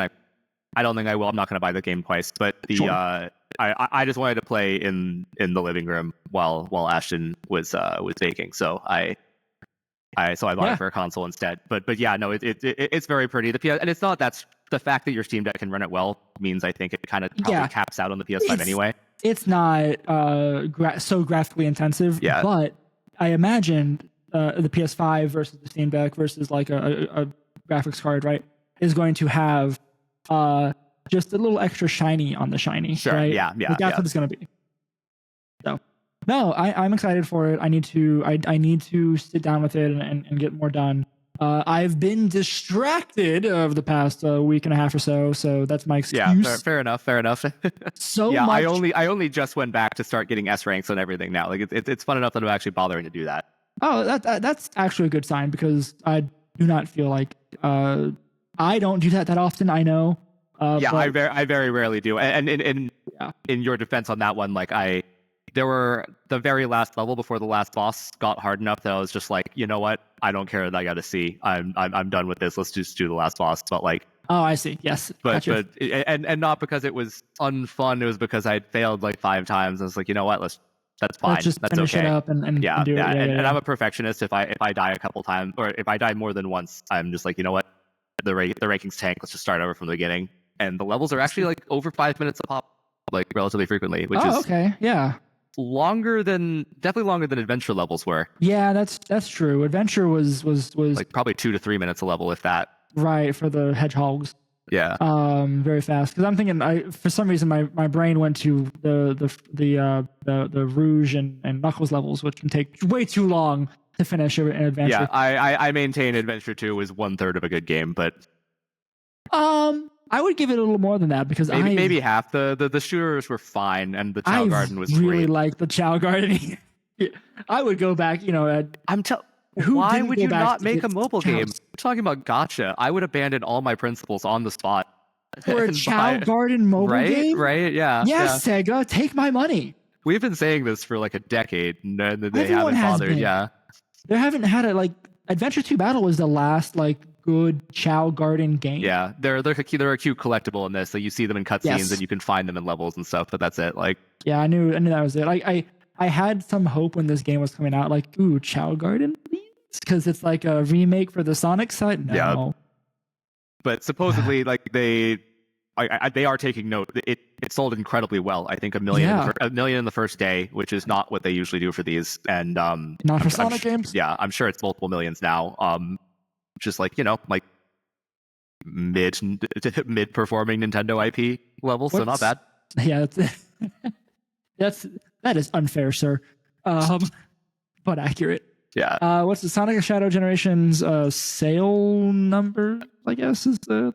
I don't think I will. I'm not going to buy the game twice. But I just wanted to play in the living room while Ashton was baking. So I bought it for a console instead. But yeah, no, it's very pretty. The PS, and it's not that's the fact that your Steam Deck can run it well means I think it kind of probably caps out on the PS5 anyway. It's not so graphically intensive. Yeah. But I imagine the PS5 versus the Steam Deck versus like a graphics card, right, is going to have just a little extra shiny on the shiny. Sure. Right? Yeah. Like that's what it's going to be. So. No, I'm excited for it. I need to sit down with it and get more done. I've been distracted over the past week and a half or so that's my excuse. Yeah, fair enough. So yeah, much. I only just went back to start getting S ranks and everything now. Like it's fun enough that I'm actually bothering to do that. Oh, that's actually a good sign, because I do not feel like I don't do that often. I know. I very rarely do. And in your defense on that one, like there were the very last level before the last boss got hard enough that I was just like, you know what? I don't care that I got to see. I'm done with this. Let's just do the last boss. But like, oh, I see. Yes, but and not because it was unfun. It was because I had failed like 5 times. I was like, you know what? That's fine. Let's just that's finish okay. It up and do it. And I'm a perfectionist. If I die a couple times, or if I die more than once, I'm just like, you know what? The rankings tank. Let's just start over from the beginning. And the levels are actually like over 5 minutes a pop, like relatively frequently, which is okay. Yeah. Definitely longer than adventure levels were. Yeah, that's true. Adventure was like probably 2 to 3 minutes a level, if that. Right, for the hedgehogs. Yeah. Very fast, because I'm thinking for some reason my brain went to the Rouge and Knuckles levels, which can take way too long to finish an adventure. Yeah, I maintain Adventure 2 is 1/3 of a good game, but I would give it a little more than that, because maybe half. The shooters were fine, and the Chow Garden was really great. like the Chow Garden. I would go back. Why would you not make a mobile game? We're talking about gacha. I would abandon all my principles on the spot. For a Chow Garden mobile game? Right? Yeah. Yes, yeah. Sega, take my money. We've been saying this for like a decade, and they haven't bothered. Yeah. They haven't had it. Like Adventure 2 Battle was the last like good Chow Garden game. Yeah, they're a cute collectible in this. So you see them in cutscenes and you can find them in levels and stuff, but that's it. Like, yeah, I knew that was it. I had some hope when this game was coming out, like, ooh, Chow Garden, please, because it's like a remake for the Sonic side. No. Yeah. But supposedly, like they are taking note. It sold incredibly well. I think a million in the first day, which is not what they usually do for these. And not for Sonic games. Yeah, I'm sure it's multiple millions now. Just like like mid performing Nintendo IP level, so not bad. Yeah, that is unfair, sir. But accurate. Yeah. What's the Sonic Shadow Generations sale number? I guess is the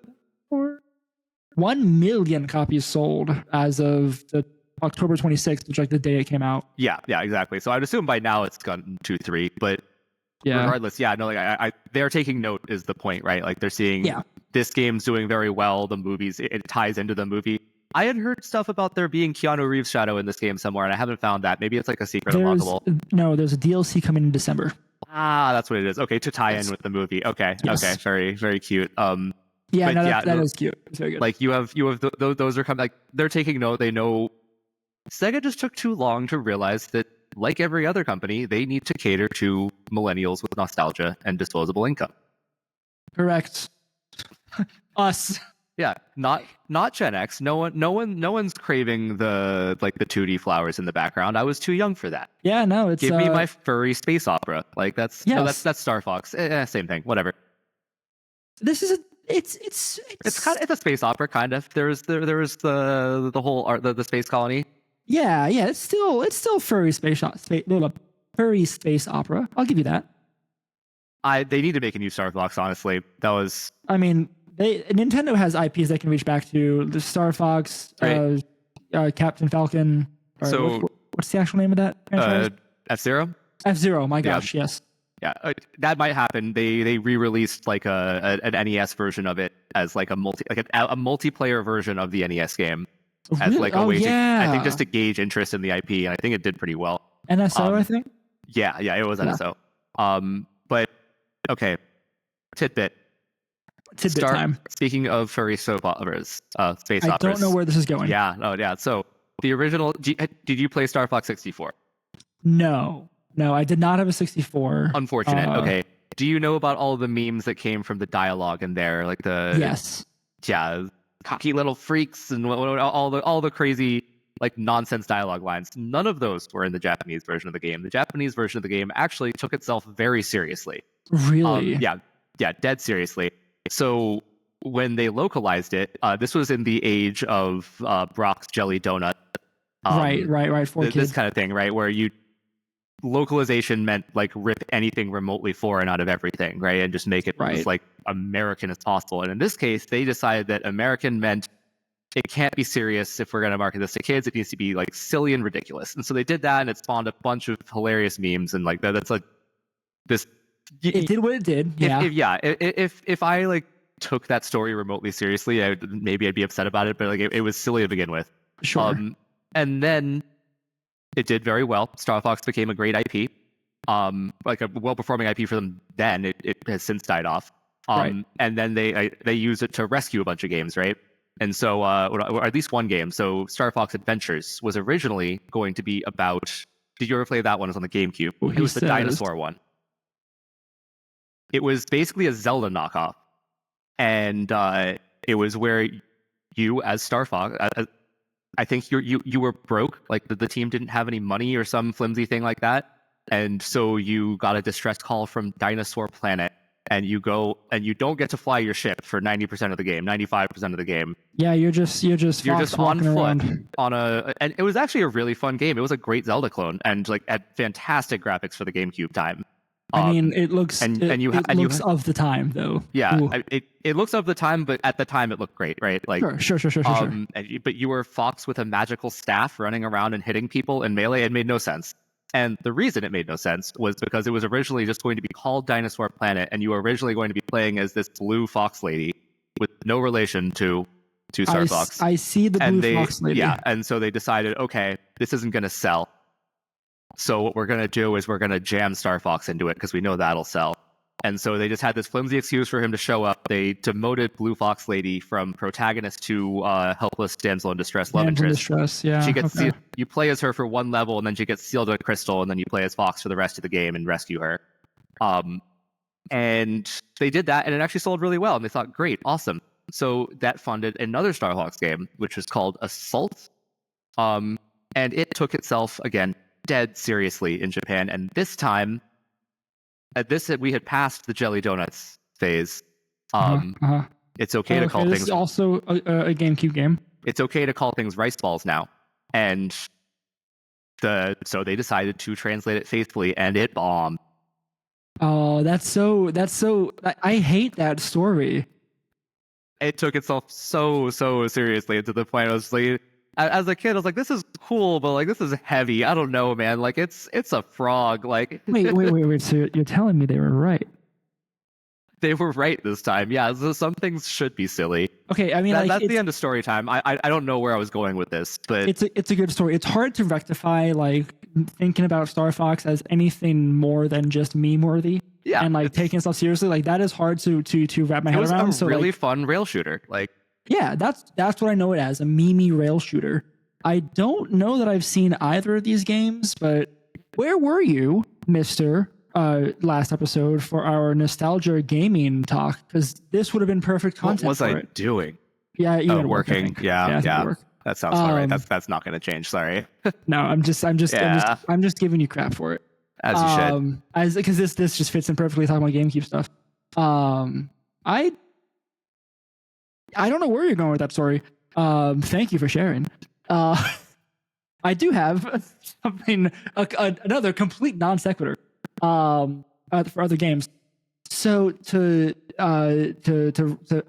1 million copies sold as of the October 26th, which like the day it came out. Yeah, exactly. So I'd assume by now it's gone 2-3, but regardless, they're taking note is the point, right? Like they're seeing this game's doing very well. The movies, it ties into the movie. I had heard stuff about there being Keanu Reeves shadow in this game somewhere, and I haven't found that. Maybe it's like a secret unlockable. No, there's a DLC coming in December. That's what it is. Okay, to tie in with the movie. Okay, okay, very, very cute. That is cute. It's very good. Like you have those are coming. Like they're taking note. They know Sega just took too long to realize that, like every other company, they need to cater to millennials with nostalgia and disposable income. Correct. Us. Yeah, not Gen X. No one's craving the 2D flowers in the background. I was too young for that. Yeah, no, it's give me my furry space opera. Like that's Star Fox. Same thing. Whatever. This is it's a space opera kind of. There was the whole art, the space colony. Yeah, it's still furry space opera. I'll give you that. They need to make a new Star Fox. Honestly, that was. I mean, Nintendo has IPs they can reach back to. The Star Fox, right. Captain Falcon. So what's the actual name of that franchise? F-Zero. F-Zero. My gosh, yes. Yeah, that might happen. They re-released like an NES version of it as like a multiplayer version of the NES game. As like a way to, I think, just to gauge interest in the IP, and I think it did pretty well. NSO, I think. Yeah, it was NSO. But okay, tidbit time. Speaking of furry soap operas, space operas. I don't know where this is going. Yeah. So the original. Did you play Star Fox 64? No, I did not have a 64. Unfortunate. Okay. Do you know about all the memes that came from the dialogue in there, like the? Yes. Yeah. Cocky little freaks and all the crazy like nonsense dialogue lines. None of those were in the Japanese version of the game. The Japanese version of the game actually took itself very seriously. Really? Yeah, dead seriously. So when they localized it, this was in the age of Brock's Jelly Donut. Right. For kids. This kind of thing, right? Where localization meant like rip anything remotely foreign out of everything, right? And just make it as like American as possible. And in this case, they decided that American meant it can't be serious if we're going to market this to kids. It needs to be like silly and ridiculous. And so they did that, and it spawned a bunch of hilarious memes and like that's like this. It did what it did. If I like took that story remotely seriously, maybe I'd be upset about it. But like it was silly to begin with. Sure. And then it did very well. Star Fox became a great IP, like a well-performing IP for them. Then it has since died off. And then they used it to rescue a bunch of games, right? And so, or at least one game. So Star Fox Adventures was originally going to be about. Did you ever play that one? It was on the GameCube. It was the dinosaur one. It was basically a Zelda knockoff, and it was where you, as Star Fox, I think you were broke. Like the team didn't have any money or some flimsy thing like that, and so you got a distress call from Dinosaur Planet, and you go and you don't get to fly your ship for 90% of the game, 95% of the game. Yeah, you're just on foot on and it was actually a really fun game. It was a great Zelda clone and like had fantastic graphics for the GameCube time. I mean, it looks of the time though. Yeah, it looks of the time, but at the time it looked great, right? Like sure. But you were Fox with a magical staff running around and hitting people in Melee. It made no sense. And the reason it made no sense was because it was originally just going to be called Dinosaur Planet, and you were originally going to be playing as this blue fox lady with no relation to Star Fox. I see the blue fox lady. Yeah, and so they decided, okay, this isn't going to sell. So what we're going to do is we're going to jam Star Fox into it because we know that'll sell. And so they just had this flimsy excuse for him to show up. They demoted Blue Fox Lady from protagonist to helpless damsel in distress love interest. She gets you play as her for one level, and then she gets sealed in a crystal, and then you play as Fox for the rest of the game and rescue her. And they did that, and it actually sold really well. And they thought, great, awesome. So that funded another Star Fox game, which was called Assault. And it took itself, again, dead seriously in Japan. And this time, we had passed the Jelly Donuts phase. It's okay to call things. This is also a GameCube game. It's okay to call things rice balls now, and so they decided to translate it faithfully, and it bombed. Oh, that's so. I hate that story. It took itself so seriously to the point I was like, as a kid, I was like, this is cool, but like this is heavy. I don't know, man. Like it's a frog. Like Wait. So you're telling me they were right? they were right this time. Yeah, so some things should be silly. Okay, I mean, that's the end of story time. I don't know where I was going with this, but it's a good story. It's hard to rectify like thinking about Star Fox as anything more than just meme worthy. Yeah, and like taking stuff seriously, like that is hard to wrap my head around. It was a really like, fun rail shooter. Like, yeah, that's what I know it as, a memey rail shooter. I don't know that I've seen either of these games, but where were you, Mister? Last episode for our nostalgia gaming talk, because this would have been perfect content. What was I doing? Yeah, you were working. Yeah. That sounds all right. That's not going to change. Sorry. No, I'm just giving you crap for it. As you should. Because this just fits in perfectly talking about GameCube stuff. I don't know where you're going with that story. Thank you for sharing. I do have something, another complete non sequitur. For other games. So to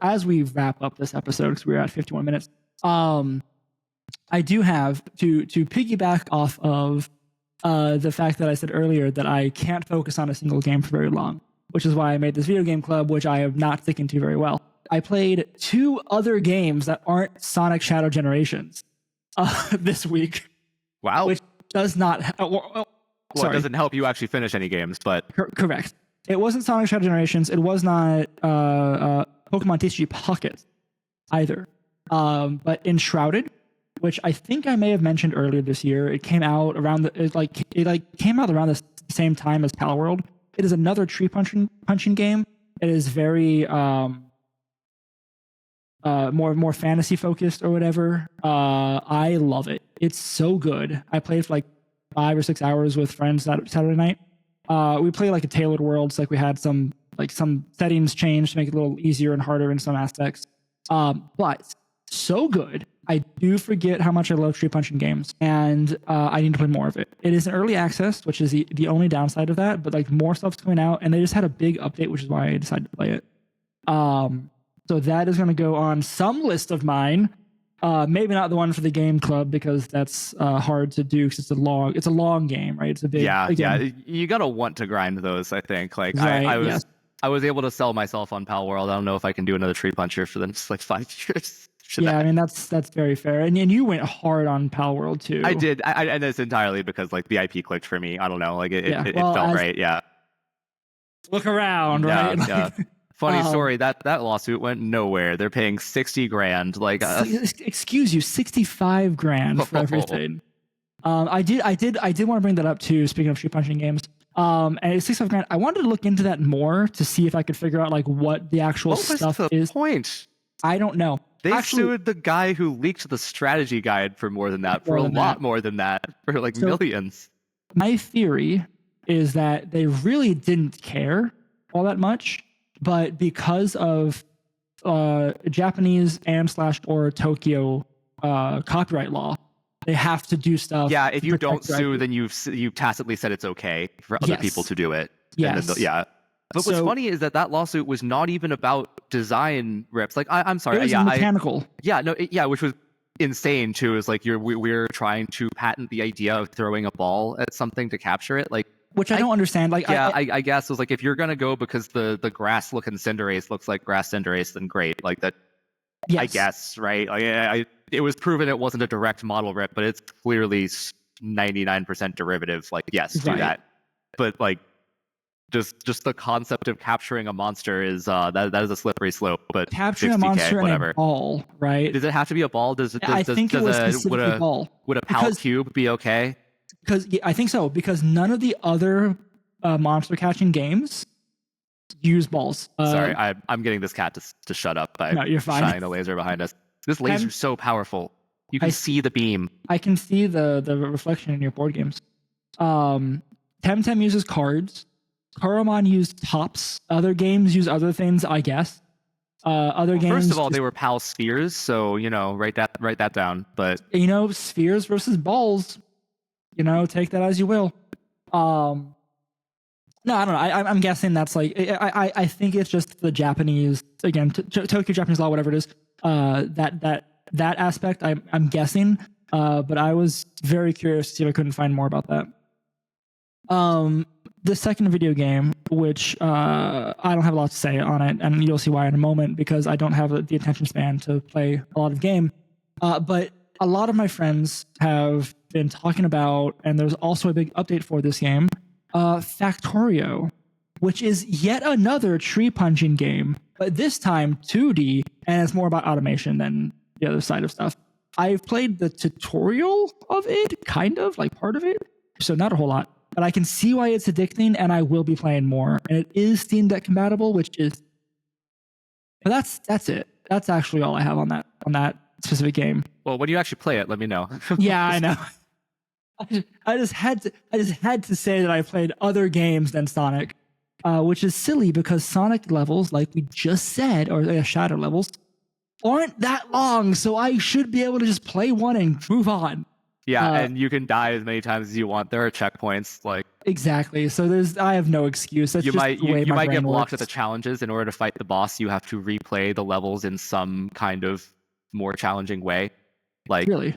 as we wrap up this episode, because we're at 51 minutes, I do have to piggyback off of the fact that I said earlier that I can't focus on a single game for very long, which is why I made this video game club, which I am not sticking to very well. I played 2 other games that aren't Sonic Shadow Generations this week. Wow. Which does not... Well, it doesn't help you actually finish any games, but... Correct. It wasn't Sonic Shadow Generations. It was not Pokemon TCG Pocket either. But Enshrouded, which I think I may have mentioned earlier this year. It came out around came out around the same time as Palworld. It is another tree punching game. It is very more fantasy focused or whatever. I love it. It's so good. I played for like 5 or 6 hours with friends that Saturday night. We played like a tailored world, so like we had some settings changed to make it a little easier and harder in some aspects. But so good. I do forget how much I love tree punching games, and I need to play more of it. It is an early access, which is the only downside of that, but like more stuff's coming out, and they just had a big update, which is why I decided to play it. So that is going to go on some list of mine. Maybe not the one for the game club, because that's hard to do because it's a long game, right? It's a big game. You gotta want to grind those, I think. Like right, I was able to sell myself on Palworld. I don't know if I can do another tree puncher for the next like 5 years. I mean that's very fair, and you went hard on Palworld too. I did, and it's entirely because like the IP clicked for me. I don't know, like it felt right. Yeah. Look around, right? Yeah. Funny story, that lawsuit went nowhere. They're paying $60,000. Like, excuse you, $65,000 for everything. I did want to bring that up too. Speaking of tree punching games, and it's $65,000. I wanted to look into that more to see if I could figure out like what the actual stuff is. What was the point? I don't know. They sued the guy who leaked the strategy guide for more than that, for a lot more than that, for like millions. My theory is that they really didn't care all that much. But because of Japanese and/or Tokyo copyright law, they have to do stuff. Yeah, if you don't sue, then you tacitly said it's okay for other people to do it. Yes. But what's funny is that lawsuit was not even about design rips. Like I'm sorry, it was mechanical. Which was insane too. Is like we're trying to patent the idea of throwing a ball at something to capture it. Like. Which I don't understand. Like, I guess it was like, if you're gonna go because the grass looking Cinderace looks like grass Cinderace, then great. Like that. Yes. I guess, right? Like, it was proven it wasn't a direct model rip, but it's clearly 99% derivative. Like, yes, do that. But like, just the concept of capturing a monster is that is a slippery slope. But capturing a monster in a ball, right? Does it have to be a ball? I think it was specifically ball. Would a PAL cube be okay? Because I think so, because none of the other monster catching games use balls. Sorry, I'm getting this cat to shut up by shining the laser behind us. This laser's so powerful. You can see the beam. I can see the reflection in your board games. Temtem uses cards. Koromon used tops. Other games use other things, I guess. Games. First of all, they were PAL spheres, so write that down. But spheres versus balls. Take that as you will. No, I don't know. I'm guessing that's like I think it's just the Japanese again, Tokyo Japanese law, whatever it is. That aspect. I'm guessing. But I was very curious to see if I couldn't find more about that. The second video game, which I don't have a lot to say on it, and you'll see why in a moment, because I don't have the attention span to play a lot of game. But a lot of my friends have been talking about, and there's also a big update for this game, Factorio, which is yet another tree punching game, but this time 2D, and it's more about automation than the other side of stuff. I've played the tutorial of it, kind of, like part of it, so not a whole lot. But I can see why it's addicting, and I will be playing more. And it is Steam Deck compatible, which is... But that's it. That's actually all I have on that specific game. Well, when you actually play it, let me know. Yeah, I know. I just had to say that I played other games than Sonic, which is silly because Sonic levels, like we just said, or Shadow levels, aren't that long, so I should be able to just play one and move on. Yeah, and you can die as many times as you want. There are checkpoints, like exactly. So I have no excuse. That's you just might the way you my might get brain blocked works. at the challenges. In order to fight the boss, you have to replay the levels in some kind of more challenging way. Like really,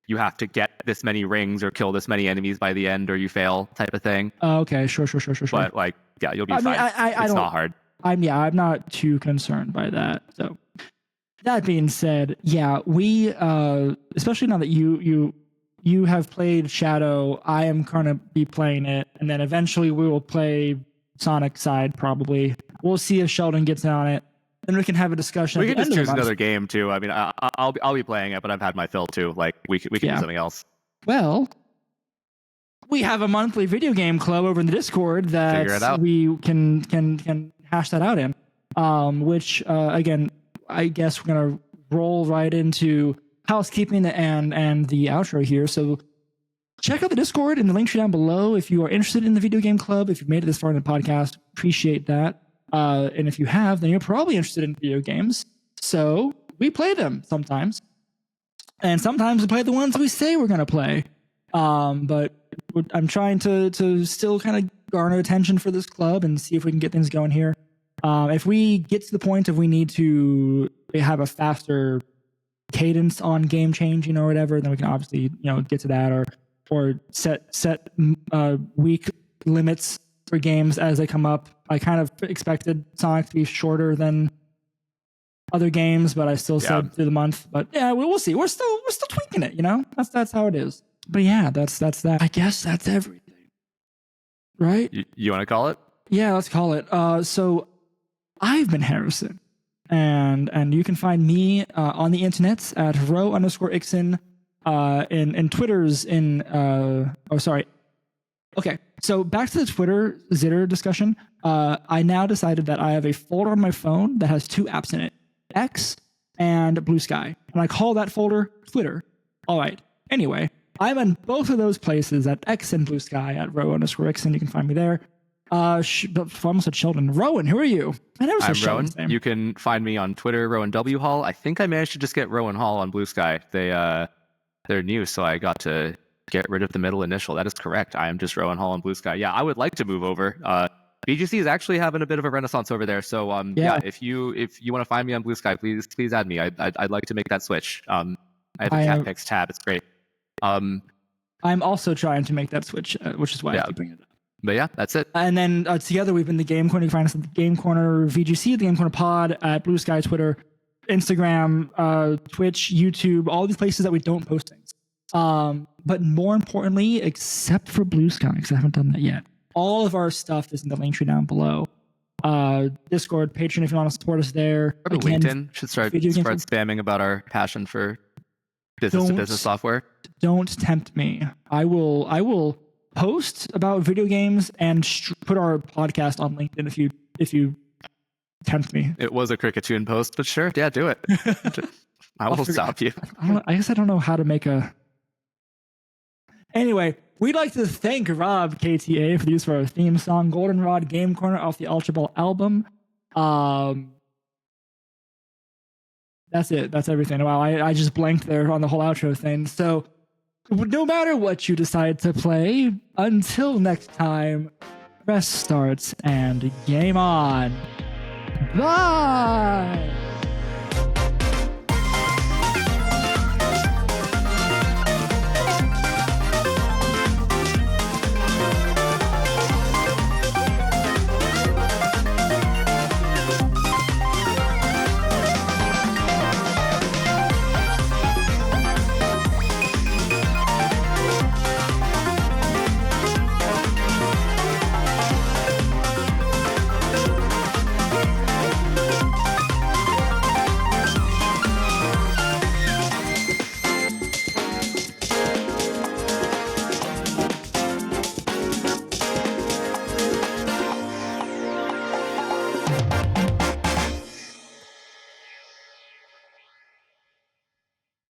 you have to get this many rings or kill this many enemies by the end, or you fail, type of thing. Okay, sure. But like, yeah, you'll be fine. It's not hard. I'm not too concerned by that. So that being said, yeah, we especially now that you have played Shadow, I am going to be playing it, and then eventually we will play Sonic side, probably. We'll see if Sheldon gets on it, and we can have a discussion. We can just choose another game, too. I mean, I'll be playing it, but I've had my fill, too. Like, we can do something else. Well, we have a monthly video game club over in the Discord that we can hash that out in, which, again, I guess we're going to roll right into housekeeping and the outro here. So check out the Discord and the link tree down below if you are interested in the video game club. If you've made it this far in the podcast, appreciate that. And if you have, then you're probably interested in video games. So we play them sometimes, and sometimes we play the ones we say we're going to play. But I'm trying to still kind of garner attention for this club and see if we can get things going here. If we get to the point of we need to have a faster cadence on game changing or whatever, then we can obviously get to that, or set week limits for games as they come up. I kind of expected Sonic to be shorter than other games, but I still said through the month. But yeah, we'll see. We're still tweaking it, That's how it is. But yeah, that's that. I guess that's everything, right? You want to call it? Yeah, let's call it. So I've been Harrison. And you can find me on the internets at @row_ixon, in Twitter's Okay, so back to the Twitter Zitter discussion. I now decided that I have a folder on my phone that has two apps in it, X and Blue Sky. And I call that folder Twitter. All right. Anyway, I'm in both of those places at X and Blue Sky at @row_ixon. You can find me there. I almost said Sheldon. Rowan, who are you? I never said Sheldon's name. You can find me on Twitter, Rowan W Hall. I think I managed to just get Rowan Hall on Blue Sky. They're new, so I got to get rid of the middle initial. That is correct. I am just Rowan Hall on Blue Sky. Yeah, I would like to move over. BGC is actually having a bit of a renaissance over there. So yeah, if you want to find me on Blue Sky, please add me. I'd like to make that switch. I have a cat picks tab. It's great. I'm also trying to make that switch, which is why I keep bringing it up. But yeah, that's it. And then together we've been the Game Corner. You can find us at the Game Corner VGC, the Game Corner Pod, at Blue Sky, Twitter, Instagram, Twitch, YouTube, all these places that we don't post things. But more importantly, except for Blue Sky, because I haven't done that yet, all of our stuff is in the link tree down below. Discord, Patreon, if you want to support us there. Again, LinkedIn should start spamming about our passion for business-to-business software. Don't tempt me. I will post about video games and put our podcast on LinkedIn if you tempt me. It was a Cricketune post, but sure, yeah, do it. I will stop you. I guess I don't know how to make a... Anyway, we'd like to thank RobKTA for the use of our theme song, Goldenrod Game Corner, off the Ultraball album. That's it. That's everything. Wow, I just blanked there on the whole outro thing. So no matter what you decide to play, until next time, press start, and game on. Bye!